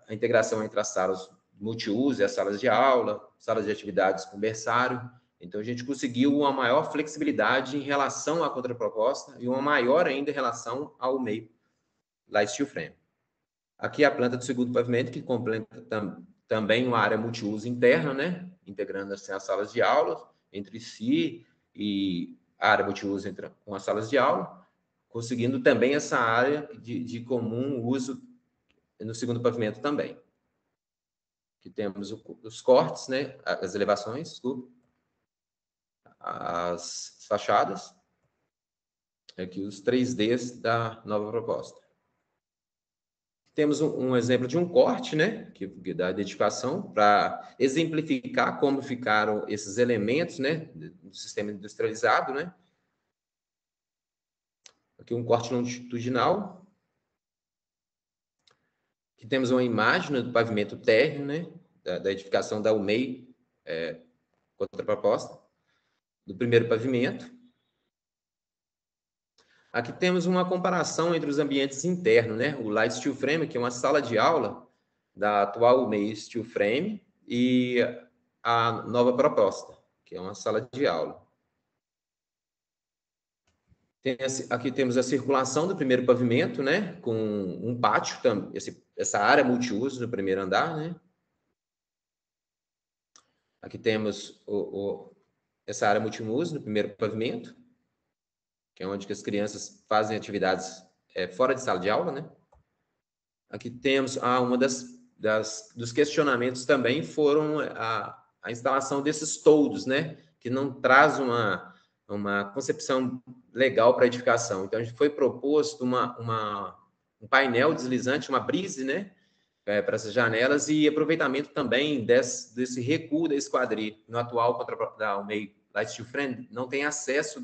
a integração entre as salas multiuso e as salas de aula, salas de atividades com berçário. Então, a gente conseguiu uma maior flexibilidade em relação à contraproposta e uma maior ainda em relação ao meio, light steel frame. Aqui a planta do segundo pavimento, que completa também uma área multiuso interna, né? Integrando assim, as salas de aula entre si e a área multiuso com as salas de aula, conseguindo também essa área de comum uso no segundo pavimento também. Aqui temos os cortes, né? As elevações, desculpa. As fachadas. Aqui os 3Ds da nova proposta. Temos um exemplo de um corte, né, que da edificação, para exemplificar como ficaram esses elementos, né, do sistema industrializado, né. Aqui um corte longitudinal. Aqui temos uma imagem, né, do pavimento térreo, né, da edificação da UMEI, contraproposta, do primeiro pavimento. Aqui temos uma comparação entre os ambientes internos, né? O Light Steel Frame, que é uma sala de aula da atual UMEI Steel Frame, e a nova proposta, que é uma sala de aula. Aqui temos a circulação do primeiro pavimento, né? Com um pátio, essa área multiuso no primeiro andar, né? Aqui temos essa área multiuso no primeiro pavimento, que é onde que as crianças fazem atividades fora de sala de aula, né? Aqui temos uma dos questionamentos também foram a instalação desses toldos, né? Que não traz uma concepção legal para a edificação. Então, a gente foi proposto um painel deslizante, uma brise, né? Para essas janelas e aproveitamento também desse recuo da esquadria. No atual da UMEI Light Steel Frame, não tem acesso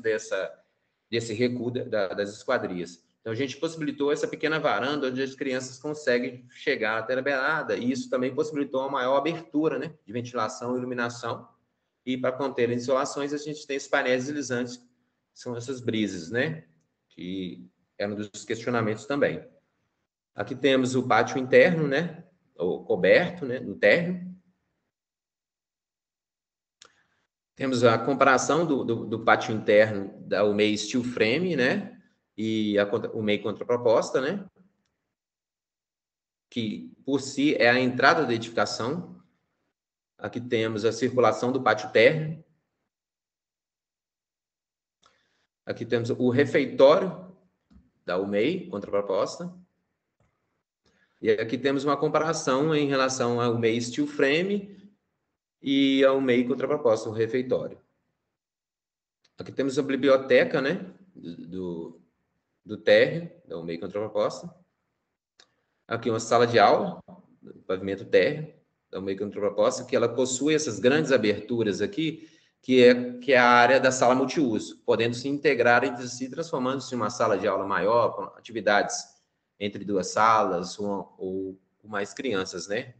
desse recuo das esquadrias. Então, a gente possibilitou essa pequena varanda onde as crianças conseguem chegar até a beirada, e isso também possibilitou uma maior abertura, né, de ventilação e iluminação. E para conter as insolações, a gente tem esses painéis deslizantes, que são essas brises, né, que é um dos questionamentos também. Aqui temos o pátio interno, né, ou coberto, né, no térreo. Temos a comparação do pátio interno da UMEI Steel Frame, né? E a UMEI contraproposta, né? Que, por si, é a entrada da edificação. Aqui temos a circulação do pátio térreo. Aqui temos o refeitório da UMEI contraproposta. E aqui temos uma comparação em relação à UMEI Steel Frame e a UMEI contraproposta, o refeitório. Aqui temos a biblioteca, né? Do térreo, da UMEI contraproposta. Aqui uma sala de aula, pavimento térreo, da UMEI contraproposta, que ela possui essas grandes aberturas aqui, que é a área da sala multiuso, podendo se integrar entre si, transformando-se em uma sala de aula maior, com atividades entre duas salas ou com mais crianças, né?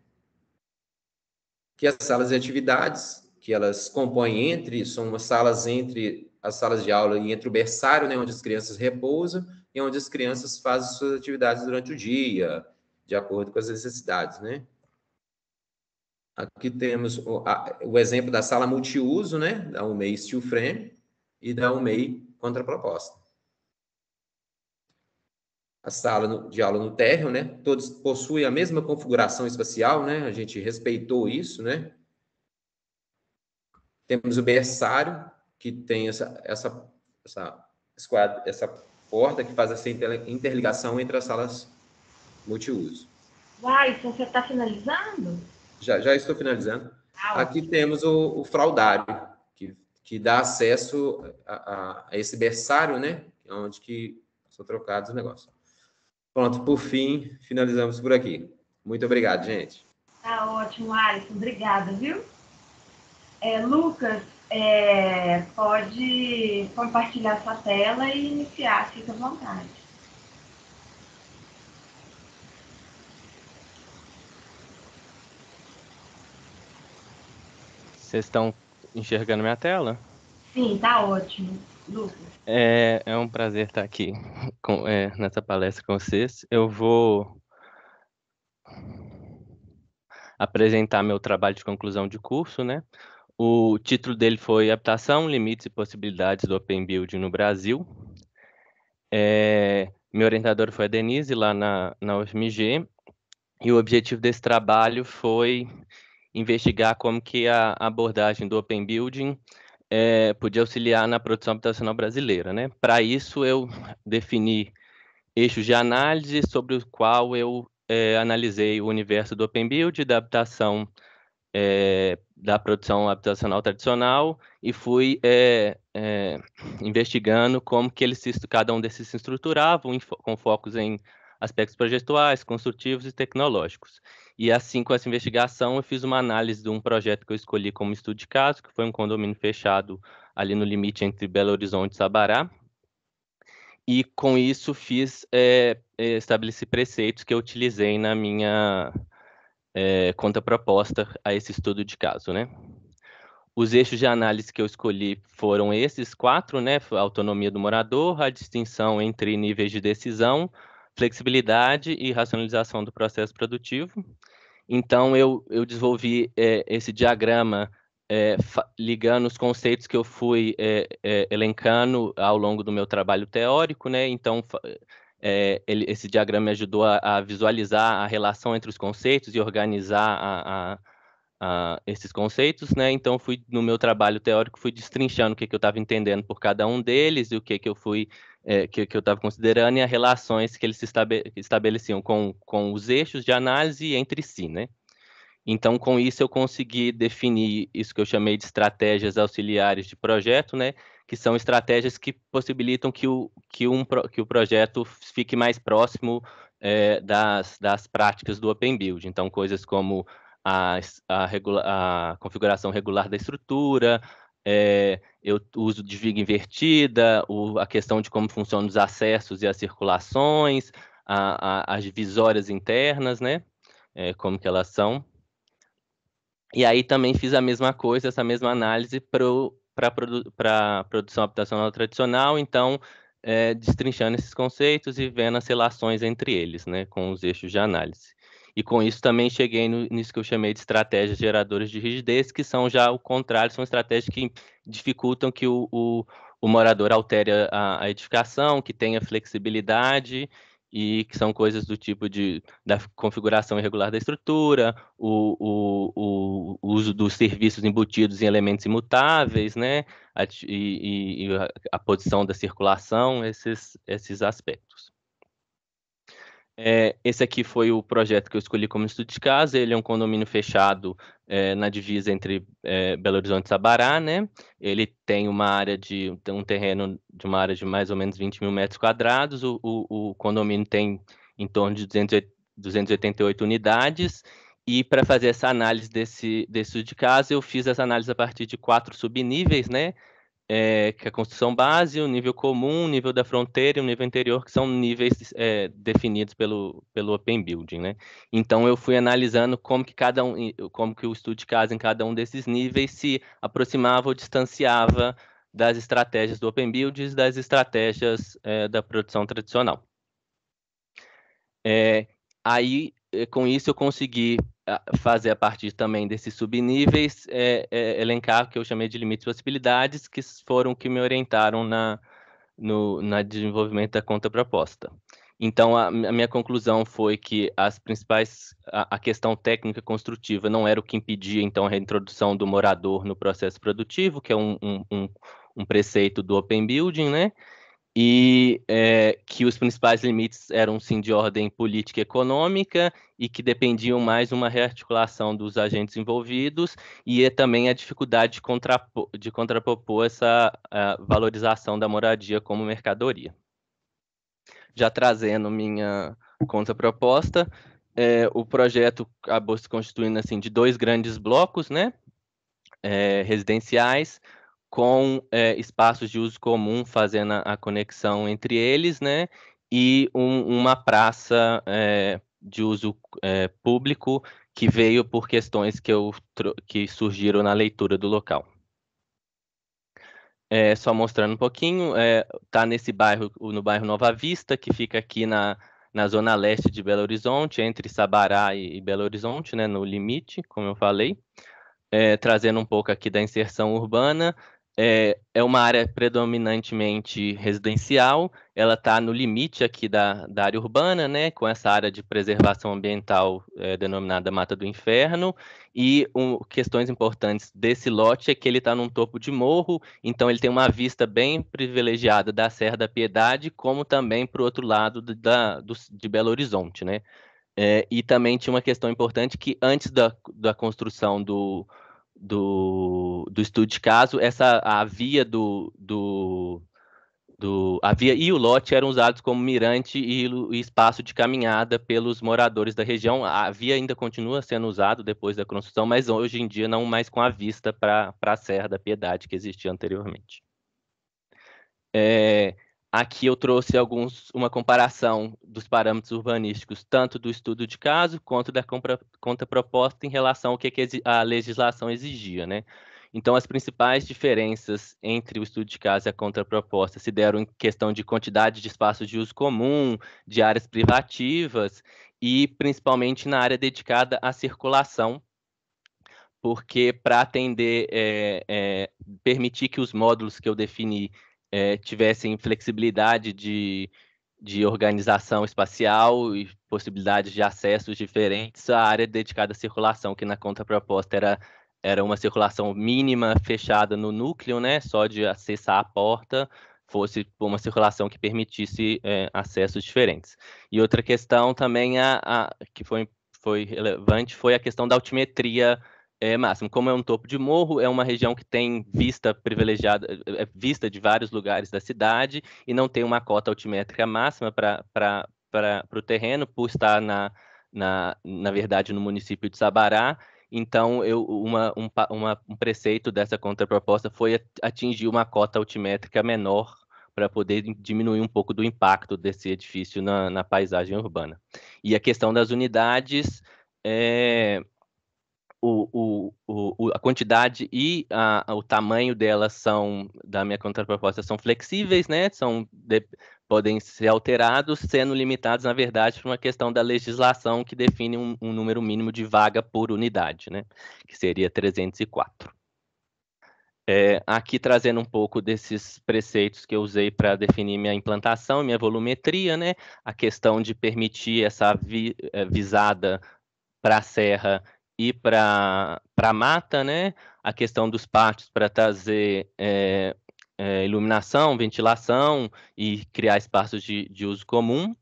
Que as salas de atividades, que elas compõem são umas salas entre as salas de aula e entre o berçário, né, onde as crianças repousam e onde as crianças fazem suas atividades durante o dia, de acordo com as necessidades, né? Aqui temos o exemplo da sala multiuso, né, da UMEI Steel Frame e da UMEI Contraproposta. A sala de aula no térreo, né, todos possuem a mesma configuração espacial, né, a gente respeitou isso, né. Temos o berçário, que tem essa porta que faz essa interligação entre as salas multiuso. Então você está finalizando? Já estou finalizando. Aqui temos o fraldário, que dá acesso a esse berçário, né? Onde que são trocados os negócios. Pronto, por fim, finalizamos por aqui. Muito obrigado, gente. Tá ótimo, Alisson. Obrigada, viu? Lucas, pode compartilhar sua tela e iniciar, fica à vontade. Vocês estão enxergando minha tela? Sim, tá ótimo, Lucas. É um prazer estar aqui nessa palestra com vocês. Eu vou apresentar meu trabalho de conclusão de curso, né? O título dele foi Adaptação, Limites e Possibilidades do Open Building no Brasil. Meu orientador foi a Denise, lá na UFMG, e o objetivo desse trabalho foi investigar como que a abordagem do Open Building podia auxiliar na produção habitacional brasileira, né? Para isso, eu defini eixos de análise sobre o qual eu analisei o universo do Open Build, da habitação, da produção habitacional tradicional, e fui investigando como que cada um desses se estruturavam, com focos em aspectos projetuais, construtivos e tecnológicos. E assim, com essa investigação, eu fiz uma análise de um projeto que eu escolhi como estudo de caso, que foi um condomínio fechado ali no limite entre Belo Horizonte e Sabará. E com isso estabeleci preceitos que eu utilizei na minha contraproposta a esse estudo de caso, né? Os eixos de análise que eu escolhi foram esses 4, né? A autonomia do morador, a distinção entre níveis de decisão, flexibilidade e racionalização do processo produtivo. Então, eu desenvolvi esse diagrama ligando os conceitos que eu fui elencando ao longo do meu trabalho teórico, né? Então, esse diagrama me ajudou a visualizar a relação entre os conceitos e organizar esses conceitos, né? Então, no meu trabalho teórico, fui destrinchando o que eu estava entendendo por cada um deles e o que eu estava considerando e as relações que eles estabeleciam com os eixos de análise entre si, né? Então, com isso, eu consegui definir isso que eu chamei de estratégias auxiliares de projeto, né? Que são estratégias que possibilitam que o projeto fique mais próximo das práticas do Open Build. Então, coisas como a configuração regular da estrutura, eu uso de viga invertida, a questão de como funcionam os acessos e as circulações, as divisórias internas, né? Como que elas são. E aí também fiz a mesma coisa, essa mesma análise para a produção habitacional tradicional, então destrinchando esses conceitos e vendo as relações entre eles, né, com os eixos de análise. E com isso também cheguei nisso que eu chamei de estratégias geradoras de rigidez, que são já o contrário, são estratégias que dificultam que o morador altere a edificação, que tenha flexibilidade, e que são coisas do tipo da configuração irregular da estrutura, o uso dos serviços embutidos em elementos imutáveis, né? E a posição da circulação, esses aspectos. Esse aqui foi o projeto que eu escolhi como estudo de caso. Ele é um condomínio fechado na divisa entre Belo Horizonte e Sabará, né? Ele tem um terreno de uma área de mais ou menos 20 mil metros quadrados. O condomínio tem em torno de 288 unidades, e para fazer essa análise desse estudo de caso, eu fiz essa análise a partir de 4 subníveis, né? Que é a construção base, o nível comum, o nível da fronteira e o nível interior, que são níveis definidos pelo Open Building, né? Então, eu fui analisando como que o estudo de caso em cada um desses níveis se aproximava ou distanciava das estratégias do Open Building e das estratégias da produção tradicional. Aí, com isso, eu consegui fazer a partir também desses subníveis, elencar o que eu chamei de limites e possibilidades, que foram que me orientaram no desenvolvimento da contraproposta. Então, a minha conclusão foi que a questão técnica construtiva não era o que impedia, então, a reintrodução do morador no processo produtivo, que é um preceito do Open Building, né? E que os principais limites eram, sim, de ordem política e econômica e que dependiam mais de uma rearticulação dos agentes envolvidos e também a dificuldade de contrapor essa valorização da moradia como mercadoria. Já trazendo minha contraproposta, o projeto acabou se constituindo assim, de 2 grandes blocos, né, residenciais, com espaços de uso comum fazendo a conexão entre eles, né? E uma praça de uso público que veio por questões que surgiram na leitura do local. Só mostrando um pouquinho, tá nesse bairro, no bairro Nova Vista, que fica aqui na zona leste de Belo Horizonte, entre Sabará e Belo Horizonte, né? No limite, como eu falei. Trazendo um pouco aqui da inserção urbana, é uma área predominantemente residencial, ela está no limite aqui da área urbana, né, com essa área de preservação ambiental denominada Mata do Inferno, e questões importantes desse lote é que ele está num topo de morro, então ele tem uma vista bem privilegiada da Serra da Piedade, como também para o outro lado de Belo Horizonte, né? E também tinha uma questão importante que antes da construção do estudo de caso, a via a via e o lote eram usados como mirante e espaço de caminhada pelos moradores da região. A via ainda continua sendo usado depois da construção, mas hoje em dia não mais com a vista para a Serra da Piedade que existia anteriormente. Aqui eu trouxe uma comparação dos parâmetros urbanísticos, tanto do estudo de caso quanto da contraproposta em relação ao que a legislação exigia, né? Então, as principais diferenças entre o estudo de caso e a contraproposta se deram em questão de quantidade de espaços de uso comum, de áreas privativas e principalmente na área dedicada à circulação, porque para atender, permitir que os módulos que eu defini tivessem flexibilidade de organização espacial e possibilidades de acessos diferentes, a área dedicada à circulação, que na contraproposta era uma circulação mínima, fechada no núcleo, né, só de acessar a porta, fosse uma circulação que permitisse acessos diferentes. E outra questão também que foi relevante foi a questão da altimetria máximo. Como é um topo de morro, é uma região que tem vista privilegiada, vista de vários lugares da cidade e não tem uma cota altimétrica máxima para o terreno, por estar, na verdade, no município de Sabará. Então, um preceito dessa contraproposta foi atingir uma cota altimétrica menor para poder diminuir um pouco do impacto desse edifício na paisagem urbana. E a questão das unidades, a quantidade e o tamanho delas da minha contraproposta são flexíveis, né? Podem ser alterados, sendo limitados, na verdade, por uma questão da legislação que define um número mínimo de vaga por unidade, né? Que seria 304. Aqui trazendo um pouco desses preceitos que eu usei para definir minha implantação, minha volumetria, né? A questão de permitir essa visada para a serra e para a mata, né? A questão dos pátios para trazer iluminação, ventilação e criar espaços de uso comum.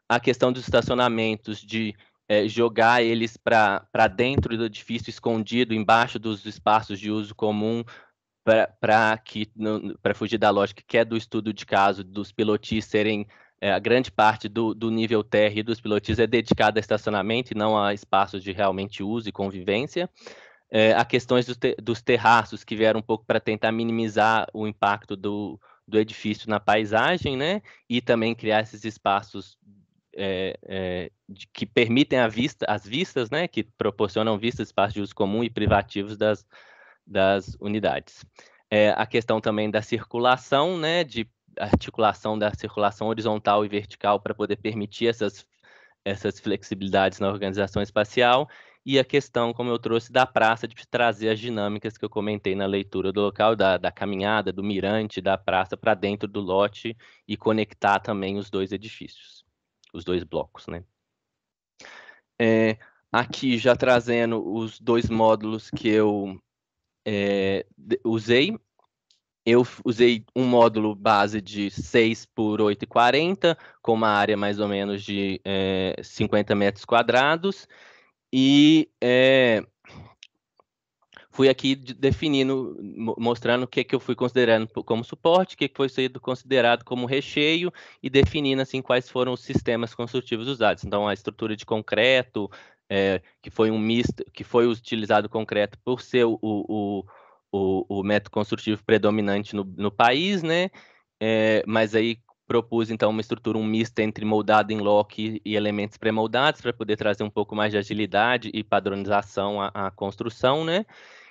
A questão dos estacionamentos, de jogar eles para dentro do edifício, escondido, embaixo dos espaços de uso comum, para fugir da lógica que é do estudo de caso, dos pilotis serem a grande parte do nível terra e dos pilotis é dedicada a estacionamento e não a espaços de realmente uso e convivência. A questões dos terraços, que vieram um pouco para tentar minimizar o impacto do edifício na paisagem, né? E também criar esses espaços que permitem as vistas, né? Que proporcionam vistas, espaços de uso comum e privativos das unidades. A questão também da circulação, né? De articulação da circulação horizontal e vertical para poder permitir essas flexibilidades na organização espacial, e a questão, como eu trouxe, da praça, de trazer as dinâmicas que eu comentei na leitura do local, da caminhada, do mirante, da praça para dentro do lote e conectar também os dois edifícios, os dois blocos, né? Aqui já trazendo os dois módulos que eu usei. Eu usei um módulo base de 6 por 8,40, com uma área mais ou menos de 50 metros quadrados, e fui aqui definindo, mostrando o que eu fui considerando como suporte, o que foi sido considerado como recheio, e definindo assim quais foram os sistemas construtivos usados. Então, a estrutura de concreto, que foi um misto, que foi utilizado concreto por ser o método construtivo predominante no país, né? Mas aí propus, então, uma estrutura, um misto entre moldado em loco e elementos pré-moldados, para poder trazer um pouco mais de agilidade e padronização à construção, né?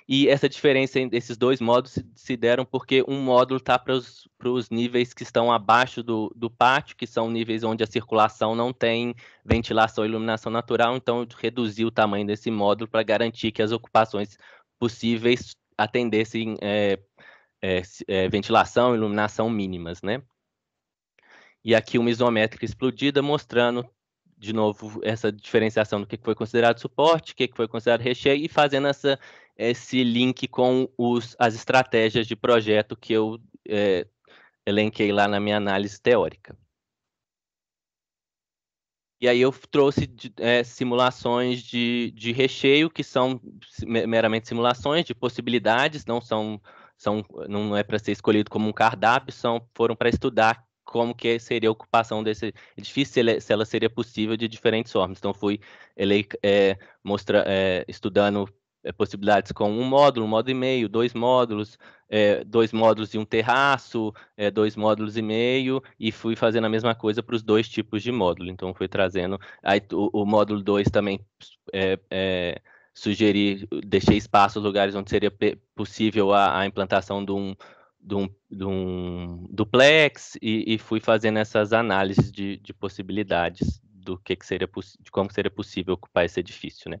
E essa diferença desses dois módulos se deram porque um módulo está para os níveis que estão abaixo do pátio, que são níveis onde a circulação não tem ventilação e iluminação natural, então eu reduzi o tamanho desse módulo para garantir que as ocupações possíveis atendessem ventilação e iluminação mínimas, né? E aqui uma isométrica explodida mostrando, de novo, essa diferenciação do que foi considerado suporte, o que foi considerado recheio, e fazendo esse link com as estratégias de projeto que eu elenquei lá na minha análise teórica. E aí eu trouxe simulações de recheio, que são meramente simulações de possibilidades, não é para ser escolhido como um cardápio, foram para estudar como que seria a ocupação desse edifício, se ela seria possível de diferentes formas. Então, fui estudando possibilidades com um módulo e meio, dois módulos e um terraço, 2 módulos e meio, e fui fazendo a mesma coisa para os dois tipos de módulo. Então, fui trazendo... Aí, o módulo 2 também deixei espaço, lugares onde seria possível a implantação de um duplex, e fui fazendo essas análises de possibilidades de como seria possível ocupar esse edifício, né?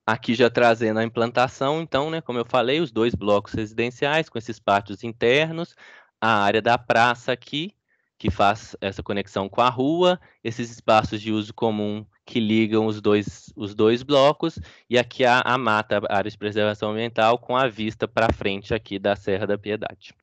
Aqui já trazendo a implantação, então, né, como eu falei, os dois blocos residenciais com esses pátios internos, a área da praça aqui, que faz essa conexão com a rua, esses espaços de uso comum que ligam os dois blocos, e aqui a mata, a área de preservação ambiental, com a vista para frente aqui da Serra da Piedade.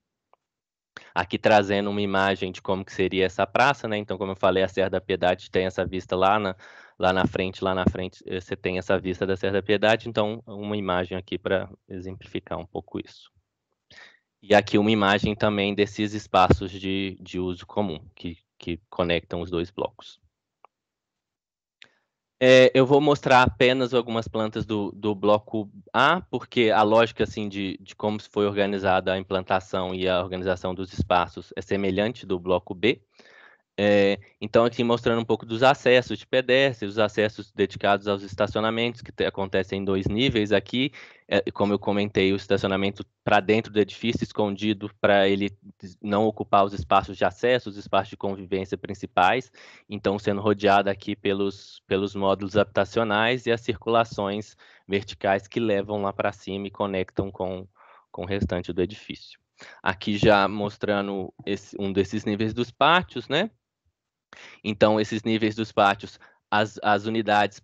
Aqui trazendo uma imagem de como que seria essa praça, né? Então, como eu falei, a Serra da Piedade tem essa vista lá na frente você tem essa vista da Serra da Piedade, então uma imagem aqui para exemplificar um pouco isso. E aqui uma imagem também desses espaços de uso comum, que conectam os dois blocos. Eu vou mostrar apenas algumas plantas do bloco A, porque a lógica assim, de como foi organizada a implantação e a organização dos espaços é semelhante do bloco B. Então, aqui mostrando um pouco dos acessos de pedestres, os acessos dedicados aos estacionamentos, que acontecem em 2 níveis aqui. Como eu comentei, o estacionamento para dentro do edifício, escondido, para ele não ocupar os espaços de acesso, os espaços de convivência principais. Então, sendo rodeado aqui pelos módulos habitacionais e as circulações verticais que levam lá para cima e conectam com o restante do edifício. Aqui já mostrando um desses níveis dos pátios, né? Então, esses níveis dos pátios, as unidades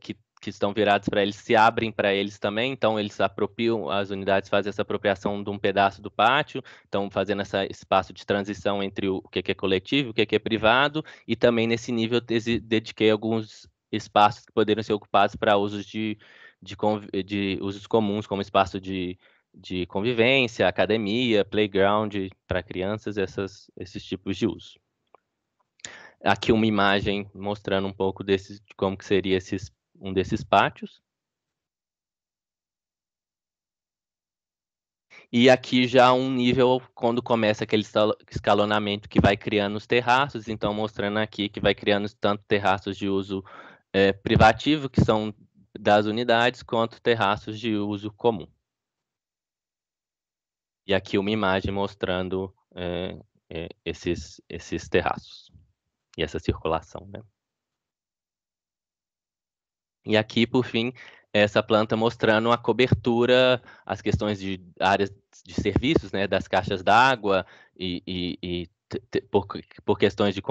que estão viradas para eles se abrem para eles também, então eles apropriam, as unidades fazem essa apropriação de um pedaço do pátio, então fazendo esse espaço de transição entre o que é coletivo, o que é privado, e também nesse nível eu dediquei alguns espaços que poderiam ser ocupados para usos de usos comuns, como espaço de convivência, academia, playground para crianças, esses tipos de uso. Aqui uma imagem mostrando um pouco de como que seria um desses pátios. E aqui já um nível, quando começa aquele escalonamento que vai criando os terraços, então mostrando aqui que vai criando tanto terraços de uso privativo, que são das unidades, quanto terraços de uso comum. E aqui uma imagem mostrando esses terraços e essa circulação, né? E aqui, por fim, essa planta mostrando a cobertura, as questões de áreas de serviços, né, das caixas d'água e por questões do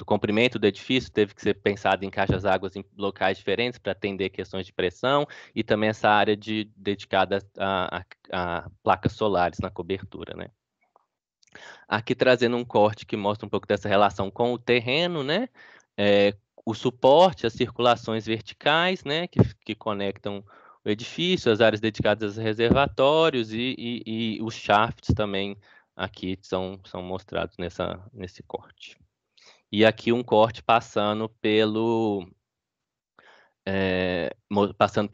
comprimento do edifício, teve que ser pensado em caixas d'água em locais diferentes para atender questões de pressão e também essa área dedicada a placas solares na cobertura, né? Aqui trazendo um corte que mostra um pouco dessa relação com o terreno, né? O suporte, as circulações verticais, né? Que conectam o edifício, as áreas dedicadas a reservatórios e os shafts também aqui são mostrados nesse corte. E aqui um corte passando pelo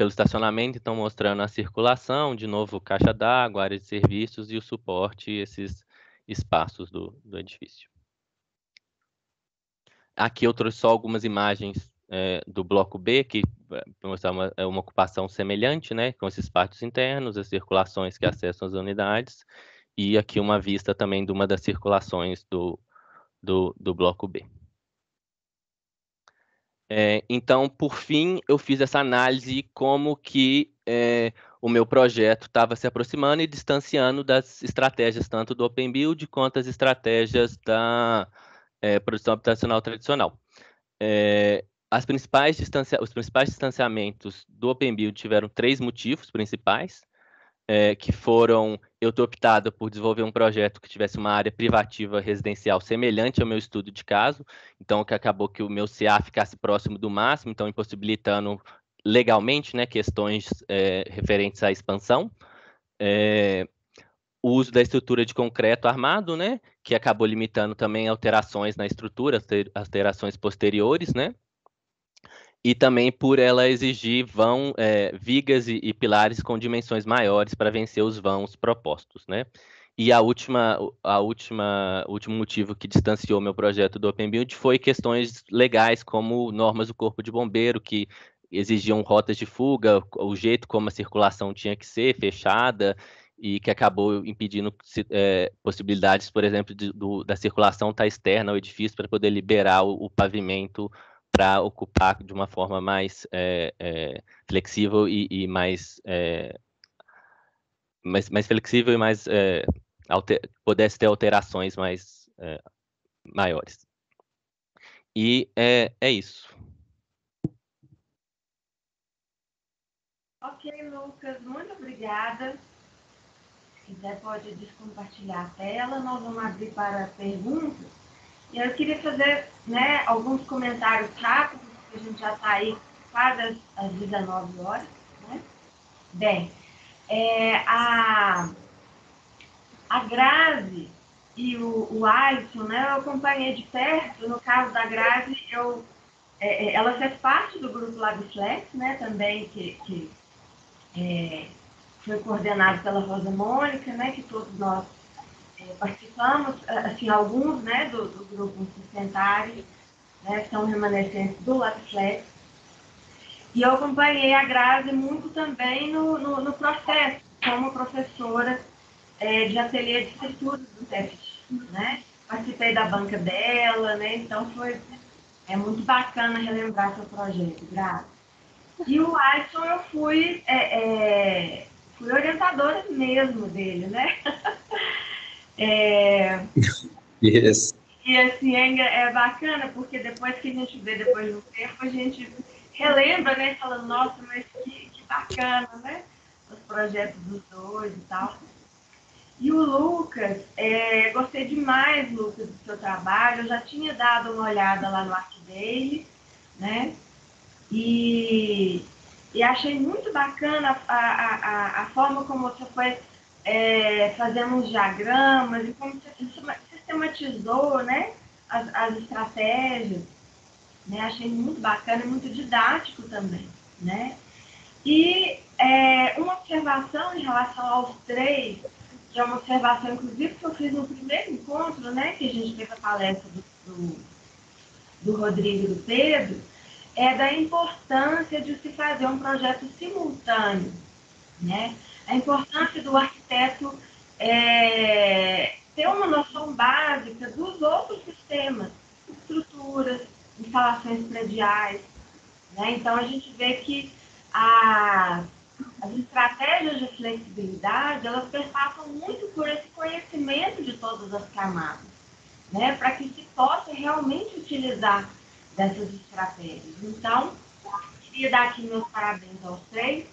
estacionamento, então mostrando a circulação, de novo caixa d'água, área de serviços e o suporte, esses espaços do edifício. Aqui eu trouxe só algumas imagens do bloco B, que mostrar uma ocupação semelhante, né, com esses pátios internos, as circulações que acessam as unidades, e aqui uma vista também de uma das circulações do bloco B. Então, por fim, eu fiz essa análise como que o meu projeto estava se aproximando e distanciando das estratégias tanto do Open Build quanto as estratégias da produção habitacional tradicional. Os principais distanciamentos do Open Build tiveram 3 motivos principais, que foram, eu ter optado por desenvolver um projeto que tivesse uma área privativa residencial semelhante ao meu estudo de caso, então que acabou que o meu CA ficasse próximo do máximo, então impossibilitando legalmente, né, questões referentes à expansão. O uso da estrutura de concreto armado, né, que acabou limitando também alterações na estrutura, alterações posteriores, né, e também por ela exigir vigas e pilares com dimensões maiores para vencer os vãos propostos, né? E o último motivo que distanciou meu projeto do Open Build foi questões legais, como normas do Corpo de Bombeiro, que exigiam rotas de fuga, o jeito como a circulação tinha que ser fechada, e que acabou impedindo possibilidades, por exemplo, da circulação estar externa ao edifício para poder liberar o pavimento para ocupar de uma forma mais flexível e mais flexível e mais pudesse ter alterações mais maiores. E é isso. Ok, Lucas, muito obrigada. Se quiser, pode descompartilhar a tela. Nós vamos abrir para perguntas. E eu queria fazer, né, alguns comentários rápidos, porque a gente já está aí quase às 19 horas. Né? Bem, a Grazi e o Alisson, né, eu acompanhei de perto. No caso da Grazi, ela fez parte do grupo LabFlex, né, também, que foi coordenado pela Rosa Mônica, né, que todos nós participamos, assim, alguns, né, do grupo Sustentário, né, são remanescentes do LabFlex. E eu acompanhei a Grazi muito também no processo, como professora de ateliê de estruturas do TFT, né? Participei da banca dela, né? Então foi muito bacana relembrar seu projeto, Grazi. E o Alisson, eu fui orientadora mesmo dele, né? Yes. E assim, é bacana, porque depois que a gente vê, depois do tempo, a gente relembra, né? Falando, nossa, mas que bacana, né? Os projetos dos dois e tal. E o Lucas, gostei demais, Lucas, do seu trabalho. Eu já tinha dado uma olhada lá no Arcdale, né? E achei muito bacana a forma como você foi fazendo uns diagramas e como você sistematizou sistematizou, né, as estratégias, né? Achei muito bacana e muito didático também, né? E uma observação em relação aos 3, que é uma observação, inclusive, que eu fiz no primeiro encontro, né, que a gente teve a palestra do Rodrigo e do Pedro, é da importância de se fazer um projeto simultâneo, né? A importância do arquiteto ter uma noção básica dos outros sistemas, estruturas, instalações prediais, né? Então, a gente vê que as estratégias de flexibilidade, elas perpassam muito por esse conhecimento de todas as camadas, né? Para que se possa realmente utilizar dessas estratégias. Então, queria dar aqui meus parabéns aos 3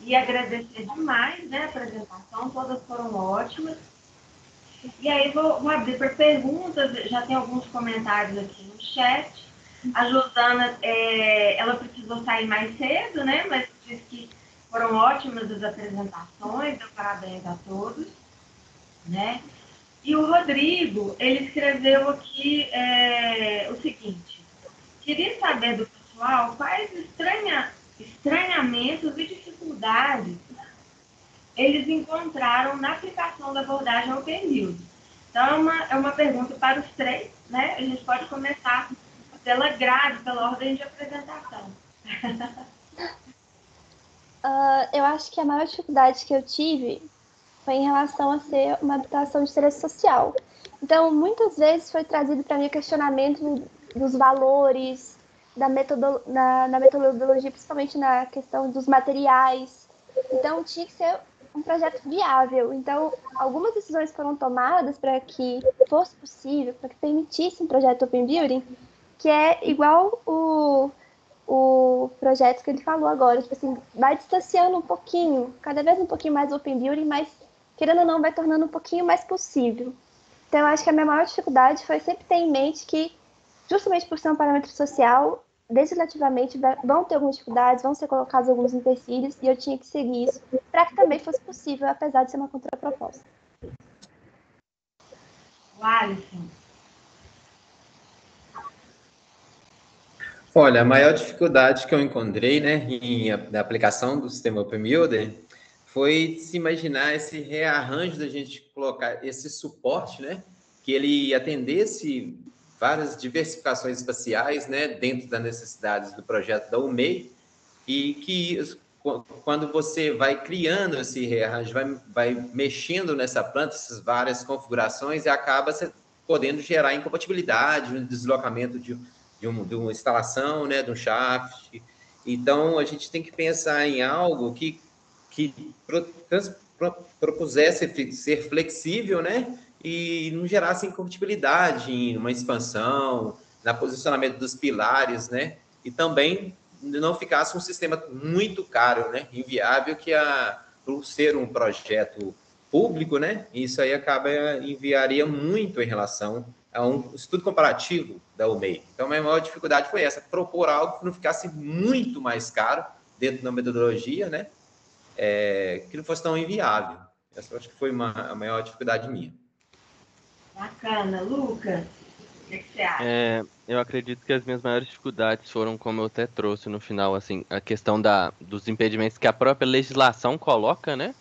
e agradecer demais, né, a apresentação, todas foram ótimas. E aí vou abrir para perguntas, já tem alguns comentários aqui no chat. A Josana, ela precisou sair mais cedo, né, mas disse que foram ótimas as apresentações, deu parabéns a todos, né. E o Rodrigo, ele escreveu aqui o seguinte: queria saber do pessoal quais estranhamentos e dificuldades eles encontraram na aplicação da abordagem Open Build. Então, é uma pergunta para os 3, né? A gente pode começar pela grade, pela ordem de apresentação. Eu acho que a maior dificuldade que eu tive foi em relação a ser uma habitação de interesse social. Então, muitas vezes foi trazido para mim questionamento dos valores, na metodologia, principalmente na questão dos materiais. Então, tinha que ser um projeto viável. Então, algumas decisões foram tomadas para que fosse possível, para que permitisse um projeto Open Building, que é igual o projeto que ele falou agora, tipo assim, vai distanciando um pouquinho, cada vez um pouquinho mais o Open Building, mas, querendo ou não, vai tornando um pouquinho mais possível. Então, eu acho que a minha maior dificuldade foi sempre ter em mente que, justamente por ser um parâmetro social, legislativamente vão ter algumas dificuldades, vão ser colocados alguns empecilhos, e eu tinha que seguir isso para que também fosse possível, apesar de ser uma contraproposta. O Alisson. Olha, a maior dificuldade que eu encontrei, né, na aplicação do sistema Open Builder foi se imaginar esse rearranjo da gente colocar esse suporte, né, que ele atendesse várias diversificações espaciais, né, dentro das necessidades do projeto da UMEI, e que quando você vai criando esse rearranjo, vai mexendo nessa planta, essas várias configurações, e acaba podendo gerar incompatibilidade no deslocamento de uma instalação, né, de um shaft. Então, a gente tem que pensar em algo que propusesse ser flexível, né, e não gerasse incompatibilidade em uma expansão, na posicionamento dos pilares, né, e também não ficasse um sistema muito caro, né, inviável, por ser um projeto público, né, isso aí enviaria muito em relação a um estudo comparativo da UMEI. Então, a minha maior dificuldade foi essa, propor algo que não ficasse muito mais caro dentro da metodologia, né, que não fosse tão inviável. Essa eu acho que foi a maior dificuldade minha. Bacana. Lucas, o que você acha? Eu acredito que as minhas maiores dificuldades foram, como eu até trouxe no final, assim, a questão dos impedimentos que a própria legislação coloca, né?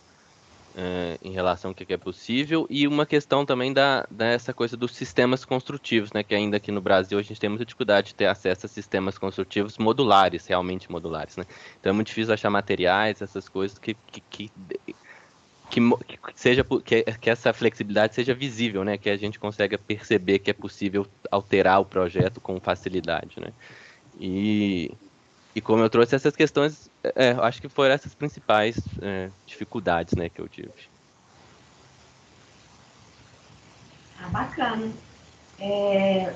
Em relação ao que é possível, e uma questão também dessa coisa dos sistemas construtivos, né, que ainda aqui no Brasil a gente tem muita dificuldade de ter acesso a sistemas construtivos modulares, realmente modulares, né? Então é muito difícil achar materiais, essas coisas que essa flexibilidade seja visível, né, que a gente consiga perceber que é possível alterar o projeto com facilidade, né? E como eu trouxe essas questões, acho que foram essas principais dificuldades, né, que eu tive. Bacana.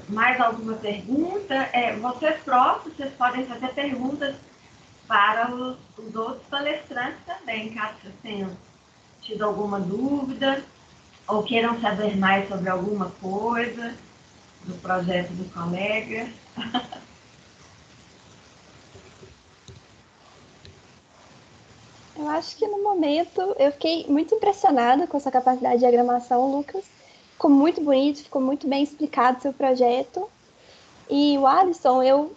Mais alguma pergunta? Vocês podem fazer perguntas para os outros palestrantes também, caso vocês tenham tido alguma dúvida ou queiram saber mais sobre alguma coisa do projeto do colega. Eu acho que no momento eu fiquei muito impressionada com essa capacidade de diagramação, Lucas. ficou muito bonito, ficou muito bem explicado o seu projeto. E o Alisson, eu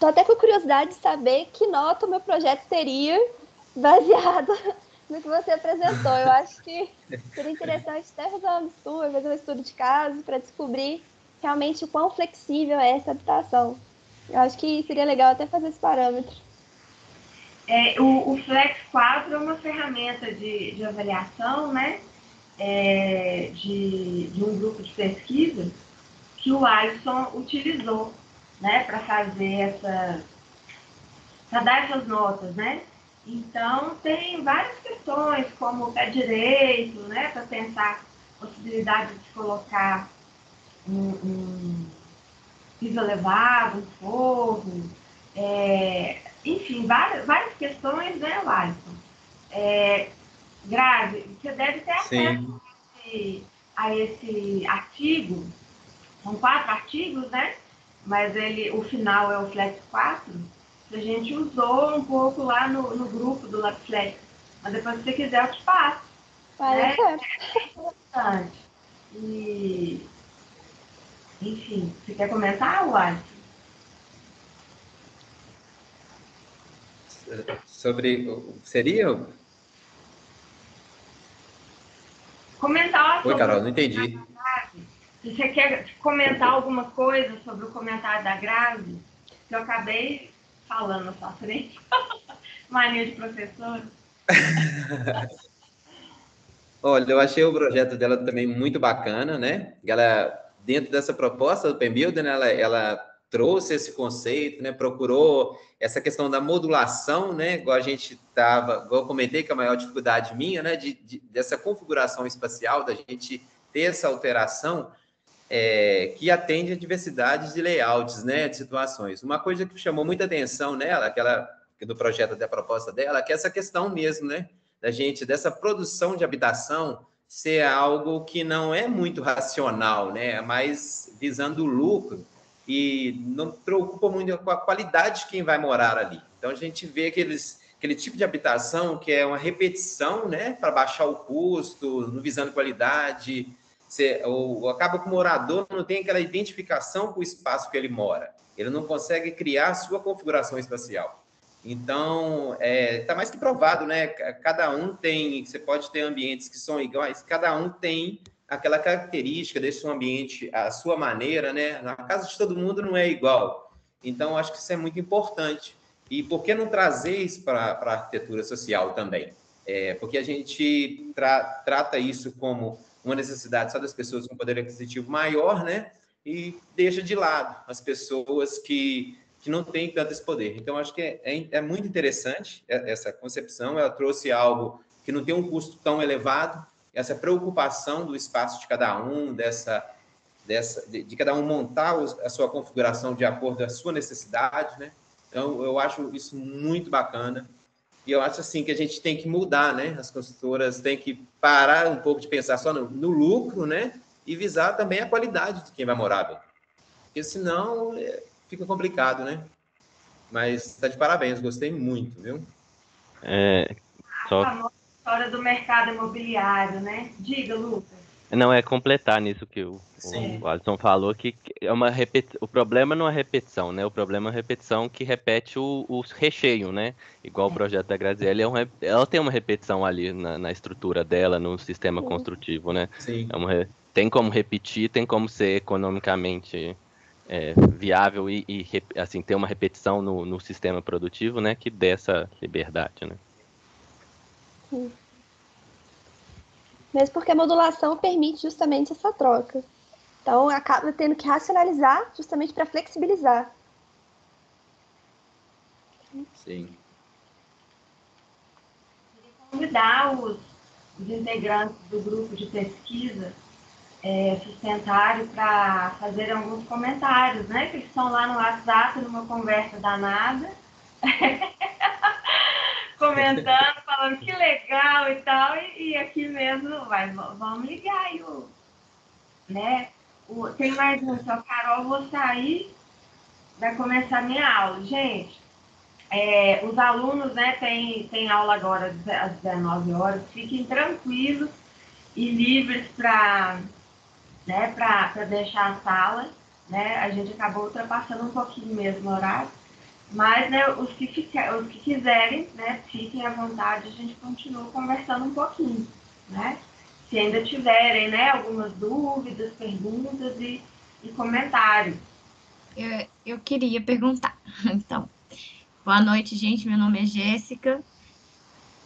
tô até com curiosidade de saber que nota o meu projeto teria baseado no que você apresentou. Eu acho que seria interessante até fazer uma mistura, fazer um estudo de caso para descobrir realmente o quão flexível é essa habitação. Eu acho que seria legal até fazer esse parâmetro. O Flex 4 é uma ferramenta de avaliação, né? De um grupo de pesquisa que o Alisson utilizou, né, para dar essas notas, né? Então, tem várias questões, como o pé direito, né, para pensar a possibilidade de colocar um piso elevado, um forro, enfim, várias questões, né, Alisson? Grazi, você deve ter acesso a esse artigo, são 4 artigos, né? Mas o final é o Flex 4, que a gente usou um pouco lá no grupo do LabFlex. Mas depois, se você quiser, eu te passo. Né? É importante. E, enfim, você quer comentar, Alisson? Seria? Comentar Oi, sobre Carol, não entendi. Se você quer comentar alguma coisa sobre o comentário da Grazi, que eu acabei falando na sua frente. Mania de professor. Olha, eu achei o projeto dela também muito bacana, né? Ela, dentro dessa proposta do PEMBuilder, né, ela trouxe esse conceito, né? Procurou essa questão da modulação, né? Igual eu comentei que a maior dificuldade minha, né? Dessa configuração espacial, da gente ter essa alteração que atende a diversidade de layouts, né? De situações. Uma coisa que chamou muita atenção nela, do projeto da proposta dela, que é essa questão mesmo, né? Dessa produção de habitação ser algo que não é muito racional, né? Mas visando o lucro e não preocupa muito com a qualidade de quem vai morar ali. Então, a gente vê aquele tipo de habitação que é uma repetição, né? Para baixar o custo, não visando qualidade. Acaba que o morador não tem aquela identificação com o espaço que ele mora. Ele não consegue criar a sua configuração espacial. Então, está mais que provado, né? Cada um tem, você pode ter ambientes que são iguais, cada um tem aquela característica desse ambiente, a sua maneira, né? Na casa de todo mundo não é igual. Então, acho que isso é muito importante. E por que não trazer isso para a arquitetura social também? Porque a gente trata isso como uma necessidade só das pessoas com poder aquisitivo maior, né? E deixa de lado as pessoas que não tem tanto esse poder. Então, acho que é muito interessante essa concepção. Ela trouxe algo que não tem um custo tão elevado, essa preocupação do espaço de cada um, de cada um montar a sua configuração de acordo com a sua necessidade, né? Então, eu acho isso muito bacana. E eu acho assim que a gente tem que mudar, né? As construtoras têm que parar um pouco de pensar só no lucro, né? E visar também a qualidade de quem vai morar bem. Porque senão fica complicado, né? Mas está de parabéns, gostei muito, viu? A famosa história do mercado imobiliário, né? Diga, Lucas. Não, é completar nisso que o Alisson falou, que é o problema não é a repetição, né? O problema é a repetição que repete o recheio, né? Igual o projeto da Graziella, ela tem uma repetição ali na estrutura dela, no sistema construtivo, né? Sim. Tem como repetir, tem como ser economicamente viável e assim, ter uma repetição no sistema produtivo, né? Que dê essa liberdade, né? Sim. Mesmo porque a modulação permite justamente essa troca. Então, acaba tendo que racionalizar justamente para flexibilizar. Sim. Convidar os integrantes do grupo de pesquisa sustentário para fazer alguns comentários, né? Que eles estão lá no WhatsApp, numa conversa danada, comentando, falando que legal e tal, e aqui mesmo, vamos ligar aí, né? Tem mais um, só Carol, vou sair, vai começar a minha aula. Gente, os alunos, né, tem aula agora às 19 horas, fiquem tranquilos e livres para né, para deixar a sala, né, a gente acabou ultrapassando um pouquinho mesmo o horário, mas, né, os que quiserem, né, fiquem à vontade, a gente continua conversando um pouquinho, né, se ainda tiverem, né, algumas dúvidas, perguntas e comentários. Eu queria perguntar, então. Boa noite, gente, meu nome é Jéssica,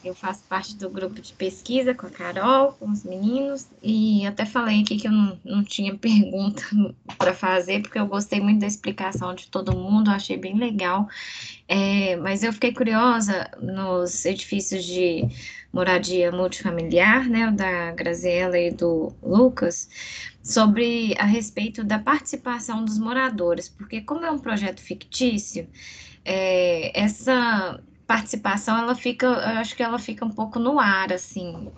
eu faço parte do grupo de pesquisa com a Carol, com os meninos, e até falei aqui que eu não tinha pergunta para fazer, porque eu gostei muito da explicação de todo mundo, eu achei bem legal. Mas eu fiquei curiosa nos edifícios de moradia multifamiliar, né, o da Graziela e do Lucas, sobre a respeito da participação dos moradores, porque como é um projeto fictício, essa participação, ela fica, eu acho que ela fica um pouco no ar, assim,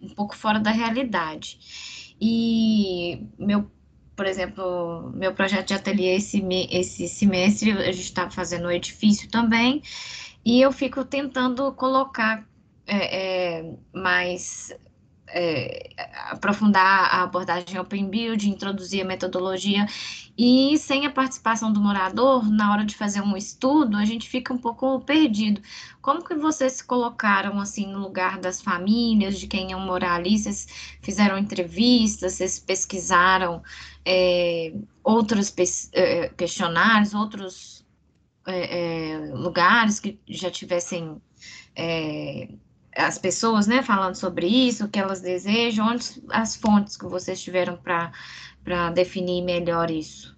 um pouco fora da realidade. E por exemplo, meu projeto de ateliê esse semestre, a gente está fazendo o edifício também, e eu fico tentando colocar mais aprofundar a abordagem Open Build, introduzir a metodologia, e sem a participação do morador, na hora de fazer um estudo, a gente fica um pouco perdido. Como que vocês se colocaram, assim, no lugar das famílias, de quem iam morar ali? Vocês fizeram entrevistas, vocês pesquisaram outros questionários, outros lugares que já tivessem as pessoas, né, falando sobre isso, o que elas desejam, onde as fontes que vocês tiveram para definir melhor isso?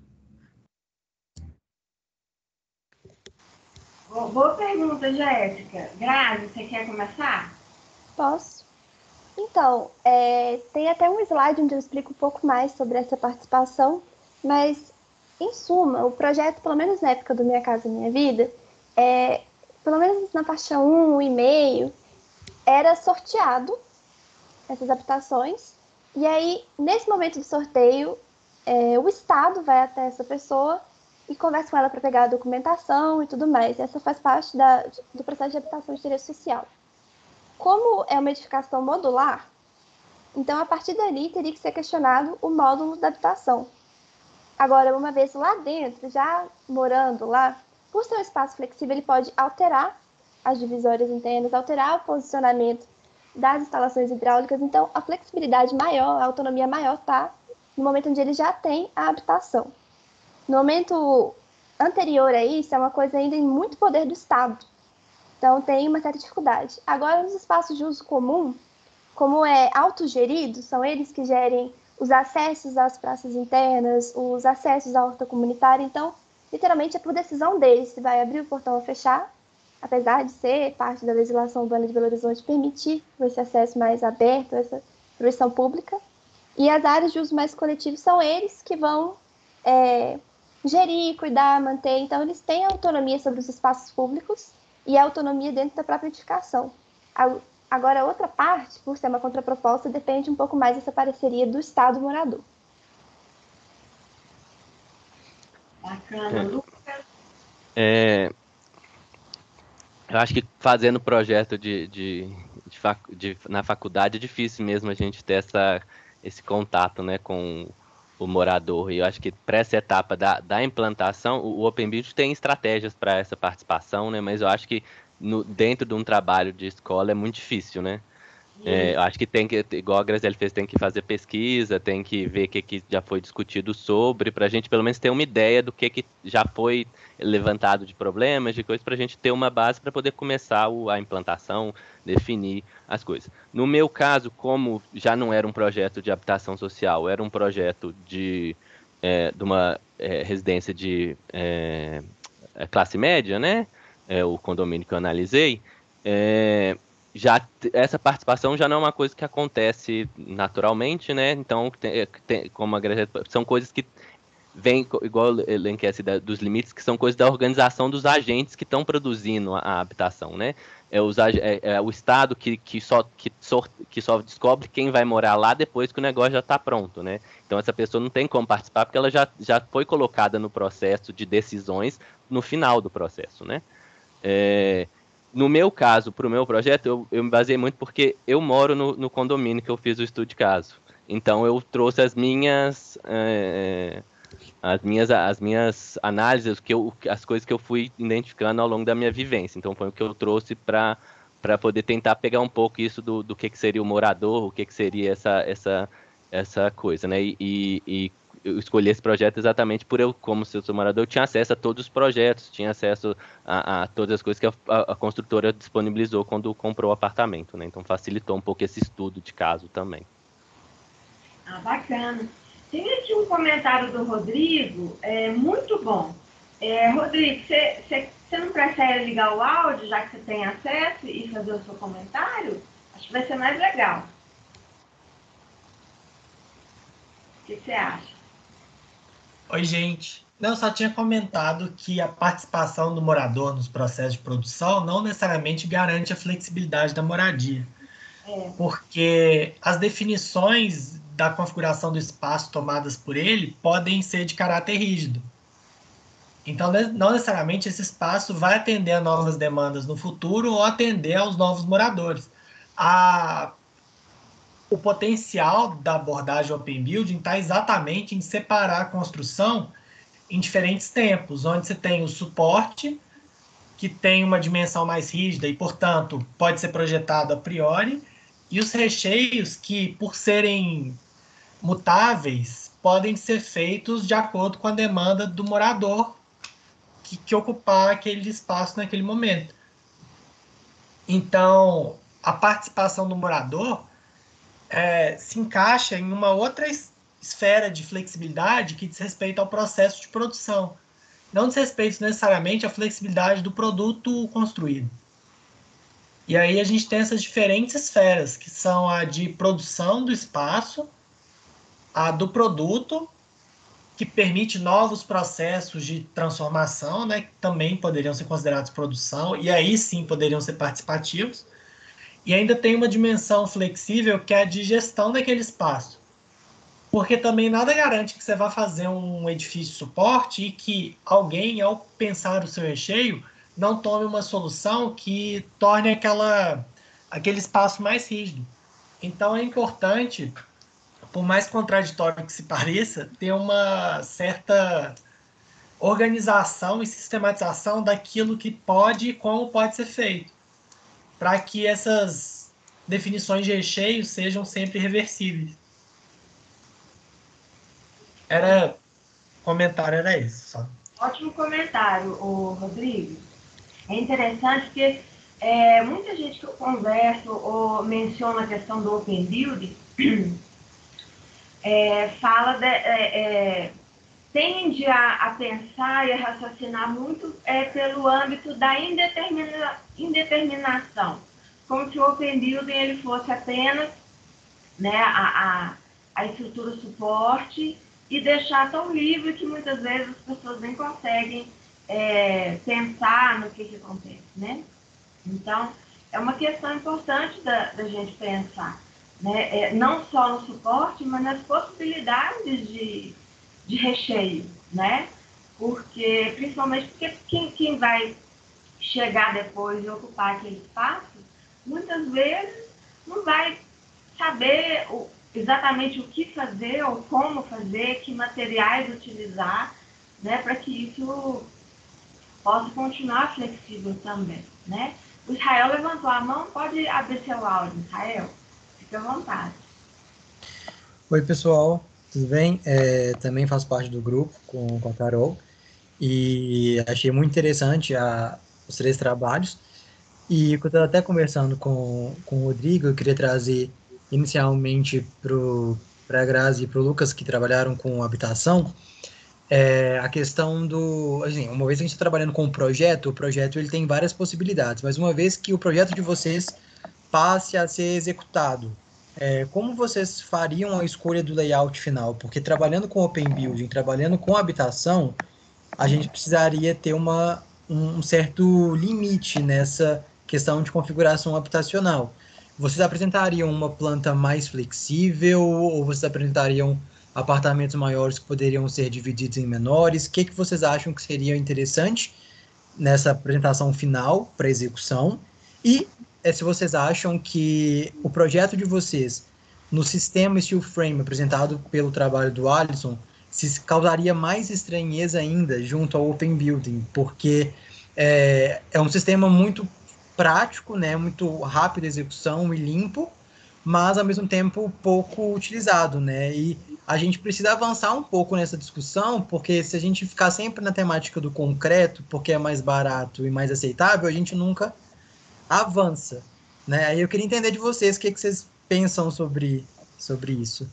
Boa pergunta, Jéssica. Grazi, você quer começar? Posso? Então, tem até um slide onde eu explico um pouco mais sobre essa participação, mas, em suma, o projeto, pelo menos na época do Minha Casa Minha Vida, pelo menos na faixa 1, 1,5, era sorteado essas habitações, e aí, nesse momento do sorteio, o Estado vai até essa pessoa e conversa com ela para pegar a documentação e tudo mais. Essa faz parte do processo de habitação de interesse social. Como é uma edificação modular, então, a partir dali, teria que ser questionado o módulo da habitação. Agora, uma vez lá dentro, já morando lá, por ser um espaço flexível, ele pode alterar as divisórias internas, alterar o posicionamento das instalações hidráulicas. Então, a flexibilidade maior, a autonomia maior está no momento onde ele já tem a habitação. No momento anterior a isso, é uma coisa ainda em muito poder do Estado. Então, tem uma certa dificuldade. Agora, nos espaços de uso comum, como é autogerido, são eles que gerem os acessos às praças internas, os acessos à horta comunitária. Então, literalmente, é por decisão deles se vai abrir o portão ou fechar, apesar de ser parte da legislação urbana de Belo Horizonte permitir esse acesso mais aberto, essa fruição pública. E as áreas de uso mais coletivo são eles que vão gerir, cuidar, manter. Então, eles têm autonomia sobre os espaços públicos e autonomia dentro da própria edificação. Agora, a outra parte, por ser uma contraproposta, depende um pouco mais dessa parceria do Estado morador. Bacana, Lucas. Eu acho que fazendo projeto na faculdade é difícil mesmo a gente ter esse contato, né, com o morador. E eu acho que para essa etapa da implantação, o Open Build tem estratégias para essa participação, né, mas eu acho que dentro de um trabalho de escola é muito difícil, né? Eu acho que tem que, igual a Graziele fez, tem que fazer pesquisa, tem que ver o que já foi discutido sobre, para a gente pelo menos ter uma ideia do que já foi levantado de problemas, de coisas, para a gente ter uma base para poder começar a implantação, definir as coisas. No meu caso, como já não era um projeto de habitação social, era um projeto de uma residência de classe média, né? O condomínio que eu analisei, essa participação já não é uma coisa que acontece naturalmente, né? Então, como são coisas que vêm, igual eu elenquei dos limites, que são coisas da organização dos agentes que estão produzindo a habitação, né? O Estado que só descobre quem vai morar lá depois que o negócio já está pronto, né? Então, essa pessoa não tem como participar porque ela já foi colocada no processo de decisões no final do processo, né? No meu caso, para o meu projeto, eu me baseei muito porque eu moro no condomínio que eu fiz o estudo de caso. Então, eu trouxe as minhas análises, as coisas que eu fui identificando ao longo da minha vivência. Então, foi o que eu trouxe para poder tentar pegar um pouco isso do que seria o morador, o que seria essa coisa, né? E eu escolhi esse projeto exatamente por eu, como se eu sou morador, eu tinha acesso a todos os projetos, tinha acesso a todas as coisas que a construtora disponibilizou quando comprou o apartamento, né? Então, facilitou um pouco esse estudo de caso também. Ah, bacana. Tem aqui um comentário do Rodrigo, muito bom. Rodrigo, você não prefere ligar o áudio, já que você tem acesso, e fazer o seu comentário? Acho que vai ser mais legal. O que você acha? Oi, gente. Não, só tinha comentado que a participação do morador nos processos de produção não necessariamente garante a flexibilidade da moradia. Porque as definições da configuração do espaço tomadas por ele podem ser de caráter rígido. Então, não necessariamente esse espaço vai atender a novas demandas no futuro ou atender aos novos moradores. O potencial da abordagem Open Building está exatamente em separar a construção em diferentes tempos, onde você tem o suporte, que tem uma dimensão mais rígida e, portanto, pode ser projetado a priori, e os recheios que, por serem mutáveis, podem ser feitos de acordo com a demanda do morador que ocupar aquele espaço naquele momento. Então, a participação do morador se encaixa em uma outra esfera de flexibilidade que diz respeito ao processo de produção. Não diz respeito necessariamente à flexibilidade do produto construído. E aí a gente tem essas diferentes esferas, que são a de produção do espaço, a do produto, que permite novos processos de transformação, né, que também poderiam ser considerados produção, e aí sim poderiam ser participativos. E ainda tem uma dimensão flexível, que é a de gestão daquele espaço. Porque também nada garante que você vá fazer um edifício suporte e que alguém, ao pensar o seu recheio, não tome uma solução que torne aquele espaço mais rígido. Então é importante, por mais contraditório que se pareça, ter uma certa organização e sistematização daquilo que pode e como pode ser feito, para que essas definições de recheio sejam sempre reversíveis. O comentário era esse, só. Ótimo comentário, Rodrigo. É interessante porque muita gente que eu converso ou menciona a questão do Open Building tende a pensar e a raciocinar muito pelo âmbito da indeterminação, como se o Open Building ele fosse apenas, né, a estrutura suporte e deixar tão livre que muitas vezes as pessoas nem conseguem pensar no que acontece, né? Então, é uma questão importante da gente pensar, né? Não só no suporte, mas nas possibilidades de recheio, né? Principalmente porque quem vai chegar depois e ocupar aquele espaço, muitas vezes não vai saber exatamente o que fazer ou como fazer, que materiais utilizar, né, para que isso possa continuar flexível também, né? O Israel levantou a mão, pode abrir seu áudio, Israel, fique à vontade. Oi, pessoal, tudo bem? Também faço parte do grupo com a Carol e achei muito interessante os 3 trabalhos. E eu estava até conversando com o Rodrigo, eu queria trazer inicialmente para a Grazi e para o Lucas, que trabalharam com habitação, a questão assim, uma vez que a gente está trabalhando com o projeto ele tem várias possibilidades, mas uma vez que o projeto de vocês passe a ser executado, como vocês fariam a escolha do layout final? Porque trabalhando com Open Building, trabalhando com habitação, a gente precisaria ter um certo limite nessa questão de configuração habitacional. Vocês apresentariam uma planta mais flexível ou vocês apresentariam apartamentos maiores que poderiam ser divididos em menores? O que vocês acham que seria interessante nessa apresentação final para execução? E se vocês acham que o projeto de vocês no sistema steel frame apresentado pelo trabalho do Alisson, se causaria mais estranheza ainda junto ao Open Building, porque é um sistema muito prático, né, muito rápido de execução e limpo, mas ao mesmo tempo pouco utilizado, né? E a gente precisa avançar um pouco nessa discussão, porque se a gente ficar sempre na temática do concreto, porque é mais barato e mais aceitável, a gente nunca avança, né? Aí eu queria entender de vocês o que vocês pensam sobre isso.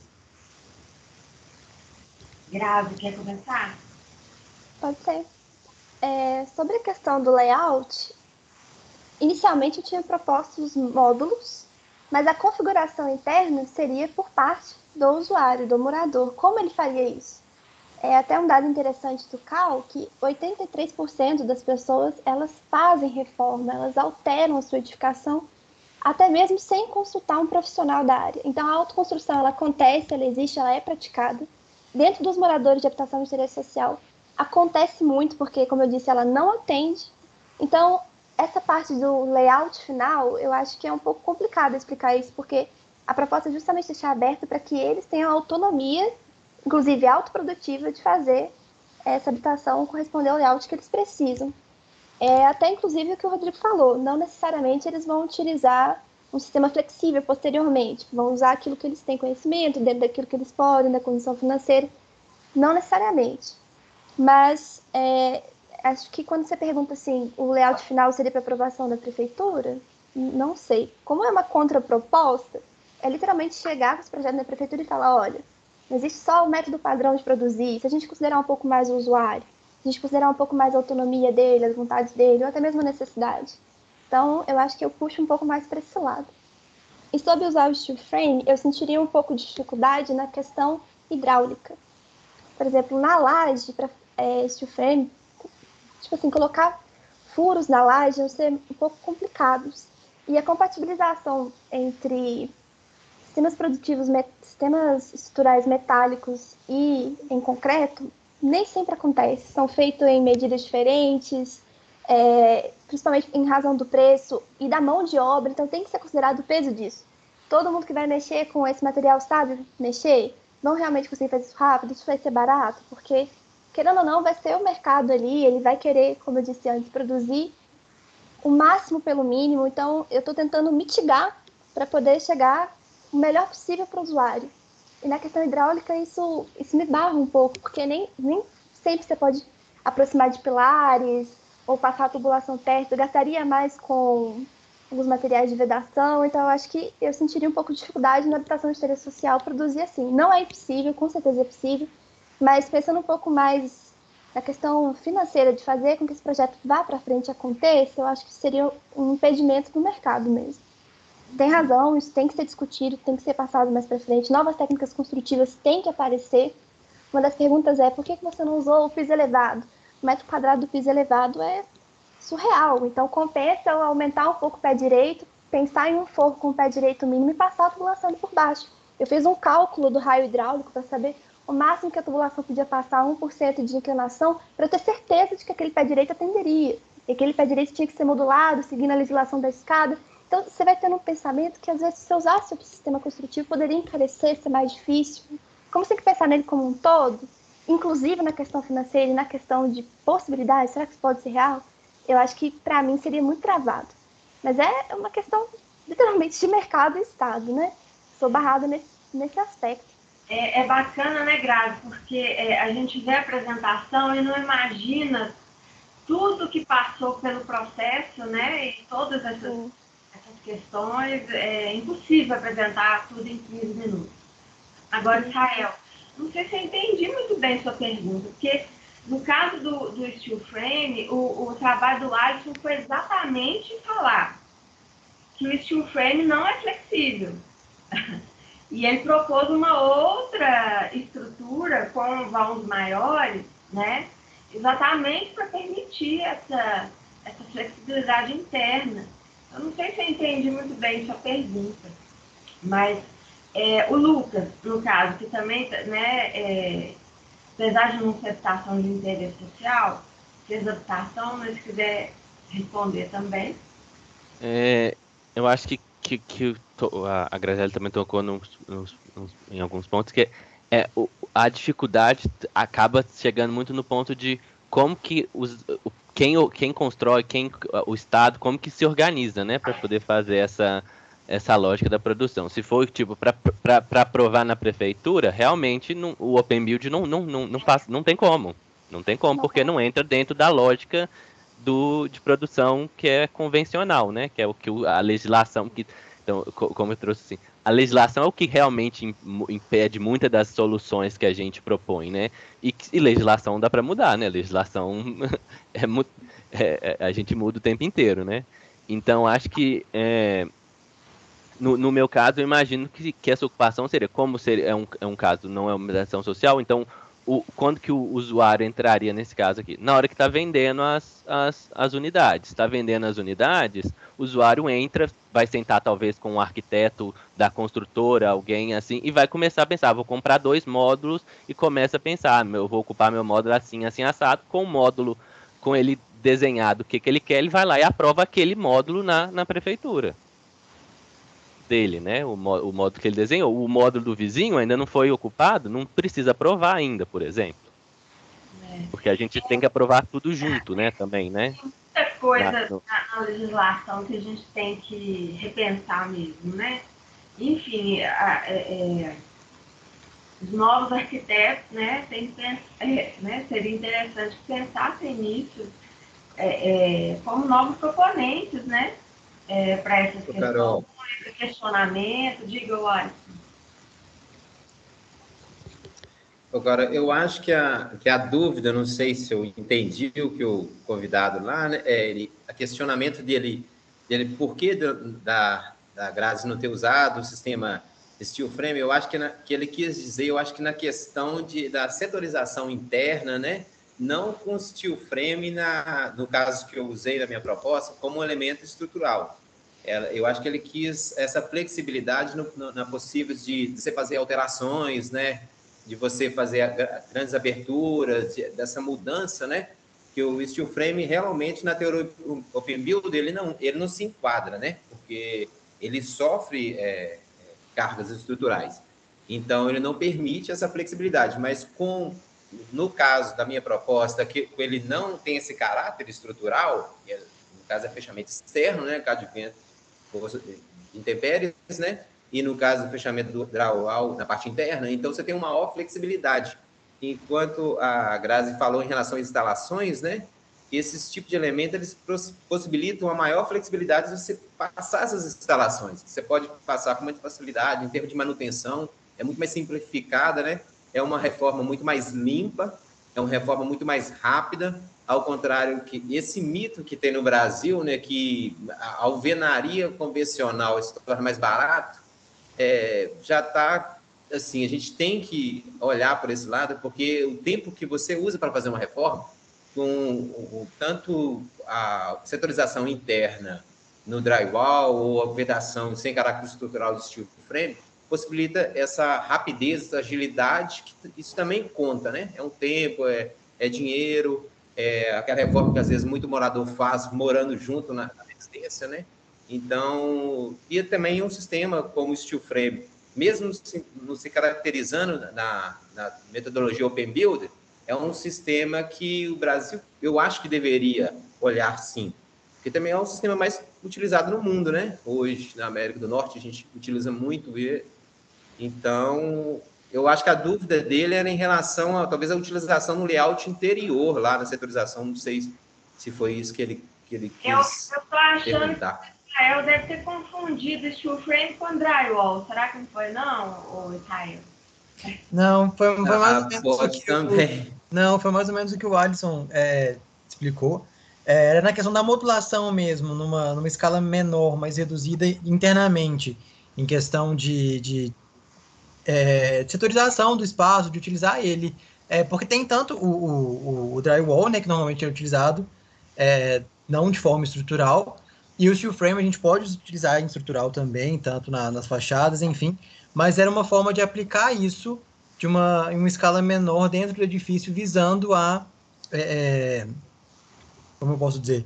Grazi, quer começar? Pode ser. Sobre a questão do layout, inicialmente eu tinha proposto os módulos, mas a configuração interna seria por parte do usuário, do morador. Como ele faria isso? É até um dado interessante do CAL, que 83% das pessoas, elas fazem reforma, elas alteram a sua edificação, até mesmo sem consultar um profissional da área. Então, a autoconstrução, ela acontece, ela existe, ela é praticada. Dentro dos moradores de habitação de interesse social, acontece muito, porque, como eu disse, ela não atende. Então, essa parte do layout final, eu acho que é um pouco complicado explicar isso, porque a proposta é justamente deixar aberto para que eles tenham autonomia, inclusive autoprodutiva, de fazer essa habitação corresponder ao layout que eles precisam. Até inclusive o que o Rodrigo falou, não necessariamente eles vão utilizar um sistema flexível posteriormente, vão usar aquilo que eles têm conhecimento, dentro daquilo que eles podem, da condição financeira, não necessariamente. Mas acho que quando você pergunta assim, o layout final seria para aprovação da prefeitura, não sei. Como é uma contraproposta, é literalmente chegar com esse projeto na prefeitura e falar, olha, não existe só o método padrão de produzir, se a gente considerar um pouco mais o usuário, se a gente considerar um pouco mais a autonomia dele, as vontades dele, ou até mesmo a necessidade. Então, eu acho que eu puxo um pouco mais para esse lado. E sobre usar o steel frame, eu sentiria um pouco de dificuldade na questão hidráulica. Por exemplo, na laje, para steel frame, tipo assim, colocar furos na laje vão ser um pouco complicados. E a compatibilização entre sistemas produtivos, sistemas estruturais metálicos e em concreto, nem sempre acontece. São feitos em medidas diferentes, principalmente em razão do preço e da mão de obra, então tem que ser considerado o peso disso. Todo mundo que vai mexer com esse material sabe mexer? Vão realmente conseguir fazer isso rápido? Isso vai ser barato? Porque, querendo ou não, vai ser o mercado ali, ele vai querer, como eu disse antes, produzir o máximo pelo mínimo. Então, eu estou tentando mitigar para poder chegar o melhor possível para o usuário. E na questão hidráulica, isso me barra um pouco, porque nem sempre você pode aproximar de pilares ou passar a tubulação térmica, gastaria mais com alguns materiais de vedação, então eu acho que eu sentiria um pouco de dificuldade na habitação de interesse social produzir assim. Não é impossível, com certeza é possível, mas pensando um pouco mais na questão financeira de fazer com que esse projeto vá para frente e aconteça, eu acho que seria um impedimento para o mercado mesmo. Tem razão, isso tem que ser discutido, tem que ser passado mais para frente. Novas técnicas construtivas têm que aparecer. Uma das perguntas é, por que você não usou o piso elevado? O metro quadrado do piso elevado é surreal, então compensa eu aumentar um pouco o pé direito, pensar em um forro com o pé direito mínimo e passar a tubulação por baixo. Eu fiz um cálculo do raio hidráulico para saber o máximo que a tubulação podia passar, 1% de inclinação, para eu ter certeza de que aquele pé direito atenderia. E aquele pé direito tinha que ser modulado, seguindo a legislação da escada. Então, você vai tendo um pensamento que, às vezes, se você usasse o sistema construtivo, poderia encarecer, ser mais difícil. Como você tem que pensar nele como um todo, inclusive na questão financeira e na questão de possibilidades, será que isso pode ser real? Eu acho que, para mim, seria muito travado. Mas é uma questão, literalmente, de mercado e Estado, né? Sou barrada nesse aspecto. É bacana, né, Grazi? Porque a gente vê a apresentação e não imagina tudo que passou pelo processo, né? E todas essas questões. É impossível apresentar tudo em 15 minutos. Agora, Israel, não sei se eu entendi muito bem sua pergunta, porque no caso do steel frame, o trabalho do Alisson foi exatamente falar que o steel frame não é flexível. E ele propôs uma outra estrutura com vãos maiores, né? Exatamente para permitir essa flexibilidade interna. Eu não sei se eu entendi muito bem sua pergunta, mas o Lucas, no caso, que também, né, apesar de não ser habitação de interesse social, fez habitação, mas se quiser responder também. Eu acho que a Graziella também tocou em alguns pontos, que a dificuldade acaba chegando muito no ponto de como que quem constrói, o Estado, como que se organiza, né, para poder fazer essa lógica da produção. Se for tipo para aprovar na prefeitura, realmente o Open Build não tem como. Não tem como, porque não entra dentro da lógica de produção que é convencional, né? Que é o que a legislação que, então, como eu trouxe assim, a legislação é o que realmente impede muitas das soluções que a gente propõe, né? E legislação dá para mudar, né? Legislação a gente muda o tempo inteiro, né? Então acho que no meu caso, eu imagino que essa ocupação seria, como é um caso, não é uma ação social, então quando que o usuário entraria nesse caso aqui? Na hora que está vendendo as unidades. Está vendendo as unidades, o usuário entra, vai sentar talvez com um arquiteto da construtora, alguém assim, e vai começar a pensar, vou comprar 2 módulos, e começa a pensar, eu vou ocupar meu módulo assim, assim, assado, com o módulo, com ele desenhado o que ele quer, ele vai lá e aprova aquele módulo na prefeitura dele, né? O módulo que ele desenhou. O módulo do vizinho ainda não foi ocupado, não precisa aprovar ainda, por exemplo. Porque a gente tem que aprovar tudo junto, né? Também, né? Muita coisa na legislação que a gente tem que repensar mesmo, né? Enfim, os novos arquitetos, né? Tem que né, seria interessante que pensassem nisso como novos proponentes, né? Para essas questões, questionamento. Diga, Alisson. Agora, eu acho que a dúvida, não sei se eu entendi o que o convidado lá, né, a questionamento dele por que da Grazi não ter usado o sistema steel frame, eu acho que ele quis dizer, eu acho que na questão da setorização interna, né, não com steel frame, no caso que eu usei na minha proposta, como um elemento estrutural. Eu acho que ele quis essa flexibilidade na possível de você fazer alterações, né, de você fazer grandes aberturas, dessa mudança, né, que o steel frame realmente na teoria Open Build ele não se enquadra, né, porque ele sofre cargas estruturais. Então ele não permite essa flexibilidade, mas no caso da minha proposta, que ele não tem esse caráter estrutural, no caso é fechamento externo, né, caso de vento, intempéries, né? E no caso do fechamento do drywall na parte interna, então você tem uma maior flexibilidade. Enquanto a Grazi falou em relação às instalações, né? Esses tipos de elementos eles possibilitam uma maior flexibilidade de você passar essas instalações. Você pode passar com muita facilidade em termos de manutenção, é muito mais simplificada, né? É uma reforma muito mais limpa, é uma reforma muito mais rápida, ao contrário que esse mito que tem no Brasil, né, que a alvenaria convencional se torna mais barato, já está, assim, a gente tem que olhar por esse lado, porque o tempo que você usa para fazer uma reforma, com tanto a setorização interna no drywall ou a vedação sem caráter estrutural de steel frame, possibilita essa rapidez, essa agilidade, que isso também conta, né? É um tempo, é dinheiro, aquela reforma que às vezes muito morador faz morando junto na residência, né? Então, e também um sistema como o steel frame, mesmo não se caracterizando na metodologia Open Build, é um sistema que o Brasil, eu acho que deveria olhar sim, porque também é um sistema mais utilizado no mundo, né? Hoje, na América do Norte, a gente utiliza muito ele. Então, eu acho que a dúvida dele era em relação talvez a utilização no layout interior, lá na setorização, não sei se foi isso que ele quis eu tô achando perguntar. Que o Israel deve ter confundido steel frame com drywall. Será que não foi, não, Israel? Não, foi mais ou menos foi mais ou menos o que o Alisson explicou. Era na questão da modulação mesmo, numa escala menor, mais reduzida internamente, em questão de setorização do espaço, de utilizar ele. Porque tem tanto o drywall, né, que normalmente é utilizado não de forma estrutural, e o steel frame a gente pode utilizar em estrutural também, tanto nas fachadas, enfim, mas era uma forma de aplicar isso em uma escala menor dentro do edifício, visando como eu posso dizer,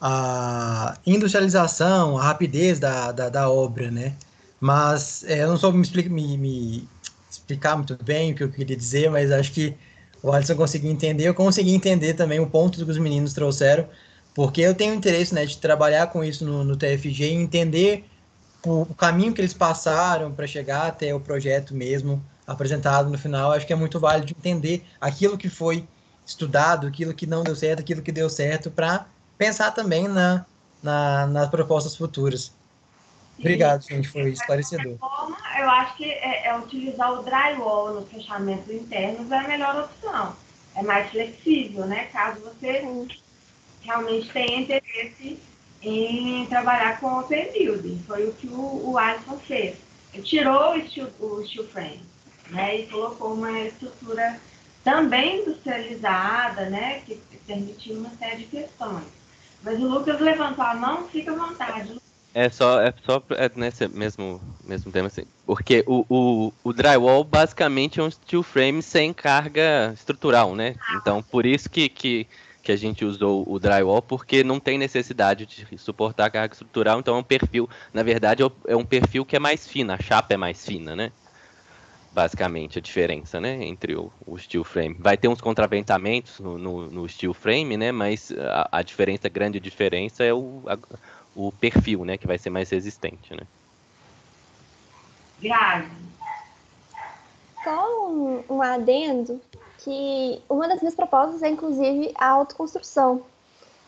a industrialização, a rapidez da obra, né? Mas eu não soube me explicar muito bem o que eu queria dizer, mas acho que o Alisson conseguiu entender, eu consegui entender também o ponto que os meninos trouxeram, porque eu tenho interesse, né, de trabalhar com isso no TFG e entender o caminho que eles passaram para chegar até o projeto mesmo apresentado no final. Acho que é muito válido entender aquilo que foi estudado, aquilo que não deu certo, aquilo que deu certo, para pensar também nas propostas futuras. Obrigado, gente, foi esclarecedor. Forma, eu acho que utilizar o drywall no fechamento interno é a melhor opção. É mais flexível, né? Caso você realmente tenha interesse em trabalhar com open building. Foi o que o Alisson fez. Ele tirou o steel frame, né? E colocou uma estrutura também industrializada, né? Que permitia uma série de questões. Mas o Lucas levantou a mão, fica à vontade. É só nesse mesmo tema, assim. Porque o drywall basicamente é um steel frame sem carga estrutural, né? Então, por isso que a gente usou o drywall, porque não tem necessidade de suportar carga estrutural, então é um perfil, na verdade, é um perfil que é mais fino, a chapa é mais fina, né? Basicamente, a diferença, né, entre o steel frame. Vai ter uns contraventamentos no steel frame, né, mas a diferença, a grande diferença é o perfil, né, que vai ser mais resistente, né. Grazi. Só um adendo, que uma das minhas propostas é, inclusive, a autoconstrução.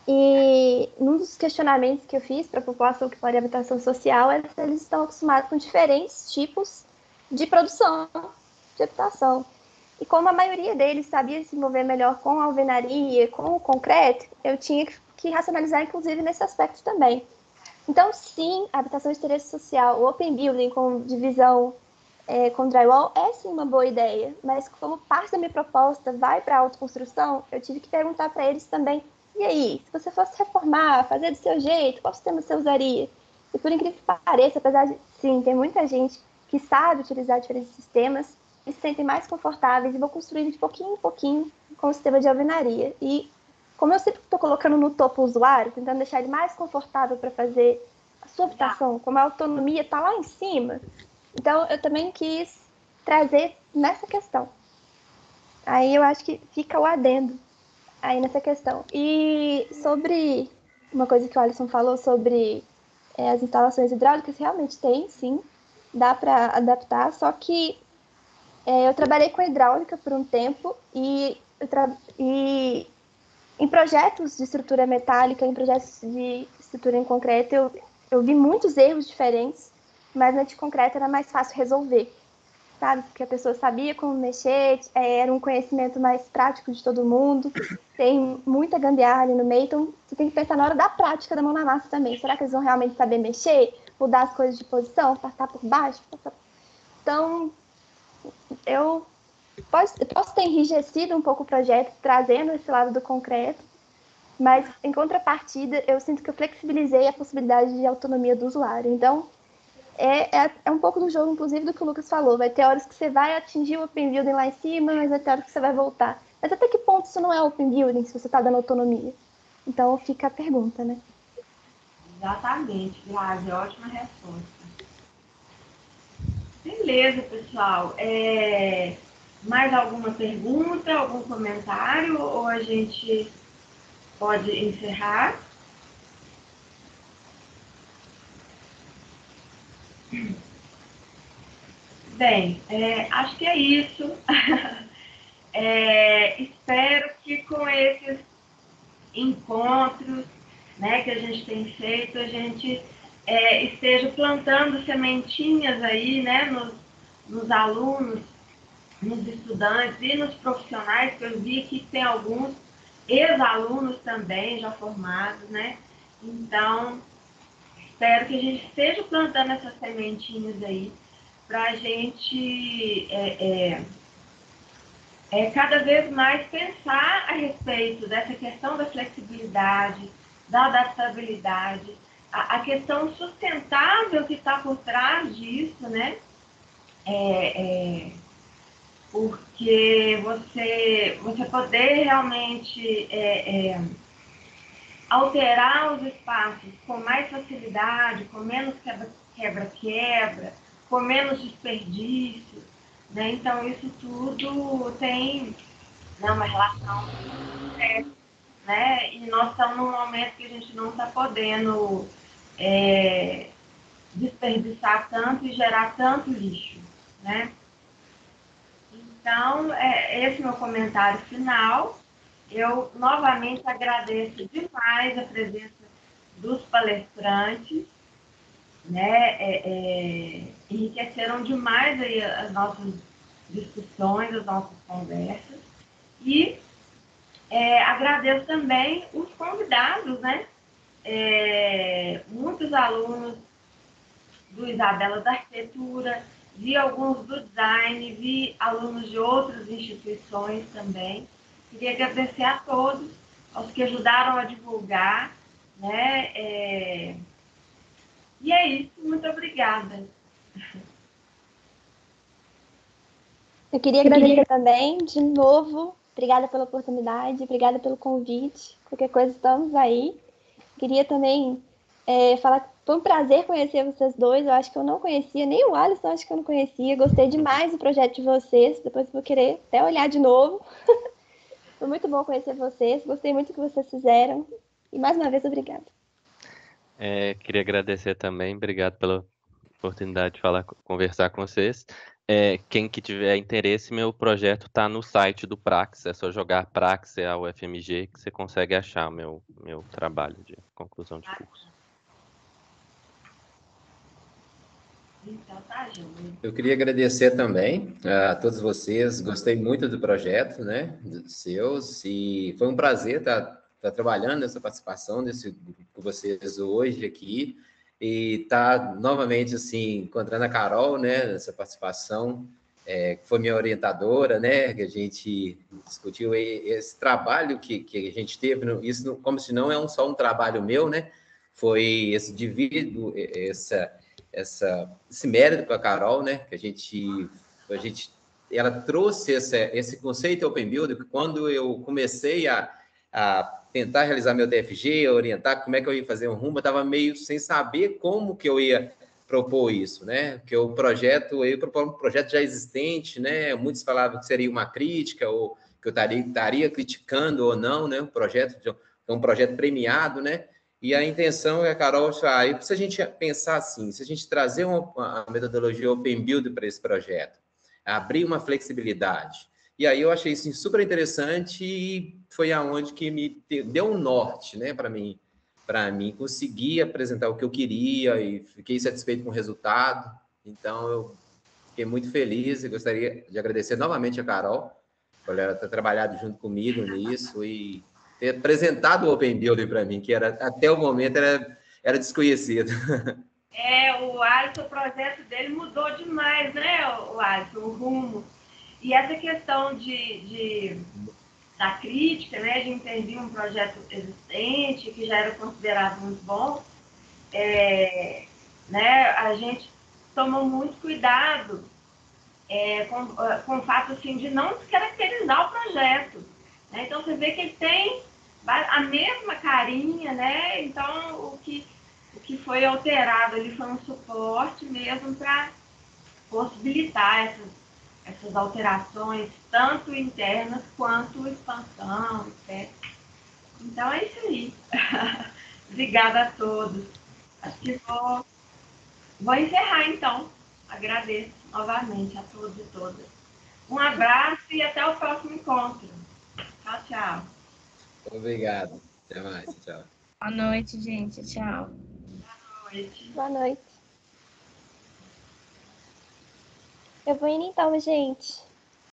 E um dos questionamentos que eu fiz para a população que mora em habitação social é se eles estão acostumados com diferentes tipos de produção de habitação. E como a maioria deles sabia se envolver melhor com a alvenaria, com o concreto, eu tinha que racionalizar, inclusive, nesse aspecto também. Então, sim, a habitação de interesse social, o open building com divisão com drywall é sim uma boa ideia, mas como parte da minha proposta vai para a autoconstrução, eu tive que perguntar para eles também, e aí, se você fosse reformar, fazer do seu jeito, qual sistema você usaria? E por incrível que pareça, apesar de, sim, tem muita gente que sabe utilizar diferentes sistemas e se sentem mais confortáveis e vão construindo de pouquinho em pouquinho com o sistema de alvenaria. E como eu sempre estou colocando no topo o usuário, tentando deixar ele mais confortável para fazer a sua habitação, como a autonomia está lá em cima, então eu também quis trazer nessa questão. Aí eu acho que fica o adendo aí nessa questão. E sobre uma coisa que o Alisson falou sobre as instalações hidráulicas, realmente tem, sim, dá para adaptar, só que eu trabalhei com hidráulica por um tempo e em projetos de estrutura metálica, em projetos de estrutura em concreto, eu vi muitos erros diferentes, mas na de concreto era mais fácil resolver, sabe? Porque a pessoa sabia como mexer, era um conhecimento mais prático de todo mundo, tem muita gambiarra ali no meio, então você tem que pensar na hora da prática da mão na massa também. Será que eles vão realmente saber mexer? Mudar as coisas de posição? Passar por baixo? Então, eu posso ter enrijecido um pouco o projeto, trazendo esse lado do concreto, mas, em contrapartida, eu sinto que eu flexibilizei a possibilidade de autonomia do usuário. Então, é um pouco do jogo, inclusive, do que o Lucas falou. Vai ter horas que você vai atingir o open building lá em cima, mas vai ter horas que você vai voltar. Mas até que ponto isso não é open building, se você está dando autonomia? Então, fica a pergunta, né? Exatamente, Grazi, ótima resposta. Beleza, pessoal. Mais alguma pergunta, algum comentário, ou a gente pode encerrar? Bem, acho que é isso. Espero que com esses encontros, né, que a gente tem feito, a gente esteja plantando sementinhas aí, né, nos alunos, nos estudantes e nos profissionais, que eu vi que tem alguns ex-alunos também já formados, né? Então, espero que a gente esteja plantando essas sementinhas aí para a gente cada vez mais pensar a respeito dessa questão da flexibilidade, da adaptabilidade, a questão sustentável que está por trás disso, né? Porque você poder realmente alterar os espaços com mais facilidade, com menos quebra-quebra, com menos desperdício, né? Então, isso tudo tem, né, uma relação, né? E nós estamos num momento que a gente não está podendo desperdiçar tanto e gerar tanto lixo, né? Então, esse é o meu comentário final. Eu novamente agradeço demais a presença dos palestrantes, né? Enriqueceram demais aí as nossas discussões, as nossas conversas. E agradeço também os convidados, né? Muitos alunos do Isabela da Arquitetura, vi alguns do design, vi alunos de outras instituições também. Queria agradecer a todos, aos que ajudaram a divulgar, né? E é isso, muito obrigada. Eu queria agradecer também, de novo, obrigada pela oportunidade, obrigada pelo convite, qualquer coisa estamos aí. Queria também falar que foi um prazer conhecer vocês dois, eu acho que eu não conhecia, nem o Alisson acho que eu não conhecia, gostei demais do projeto de vocês, depois vou querer até olhar de novo. Foi muito bom conhecer vocês, gostei muito do que vocês fizeram, e mais uma vez, obrigada. Queria agradecer também, obrigado pela oportunidade de conversar com vocês. Quem que tiver interesse, meu projeto está no site do Praxis, é só jogar Praxis ao UFMG que você consegue achar meu trabalho de conclusão de curso. Então, tá, Júlio. Eu queria agradecer também a todos vocês, gostei muito do projeto, né, dos seus, e foi um prazer estar trabalhando nessa participação desse grupo com vocês hoje aqui, e estar novamente, assim, encontrando a Carol, né, nessa participação, que foi minha orientadora, né, que a gente discutiu esse trabalho que a gente teve, isso como se não é só um trabalho meu, né, foi esse divido, esse mérito para a Carol, né? Que ela trouxe esse conceito Open Build, que quando eu comecei a tentar realizar meu TFG, orientar como é que eu ia fazer um rumo, eu estava meio sem saber como que eu ia propor isso, né? Porque o projeto, eu ia propor um projeto já existente, né? Muitos falavam que seria uma crítica, ou que eu estaria criticando ou não, né? Um projeto premiado, né? E a intenção é, Carol, se a gente pensar assim, se a gente trazer a metodologia Open Build para esse projeto, abrir uma flexibilidade. E aí eu achei isso super interessante e foi aonde que me deu um norte, né, para mim conseguir apresentar o que eu queria e fiquei satisfeito com o resultado. Então eu fiquei muito feliz e gostaria de agradecer novamente a Carol por ela ter trabalhado junto comigo nisso e ter apresentado o Open Building para mim, que até o momento era desconhecido. O Alisson, o projeto dele mudou demais, né, o Alisson, o rumo. E essa questão da crítica, né, de intervir um projeto existente, que já era considerado muito bom, né, a gente tomou muito cuidado com o fato assim, de não descaracterizar o projeto. Né? Então, você vê que ele tem a mesma carinha, né? Então, o que foi alterado ali foi um suporte mesmo para possibilitar essas alterações, tanto internas quanto expansão, etc. Então, é isso aí. Obrigada a todos. Acho que vou encerrar, então. Agradeço novamente a todos e todas. Um abraço e até o próximo encontro. Tchau, tchau. Obrigado. Até mais. Tchau. Boa noite, gente. Tchau. Boa noite. Boa noite. Eu vou indo então, gente.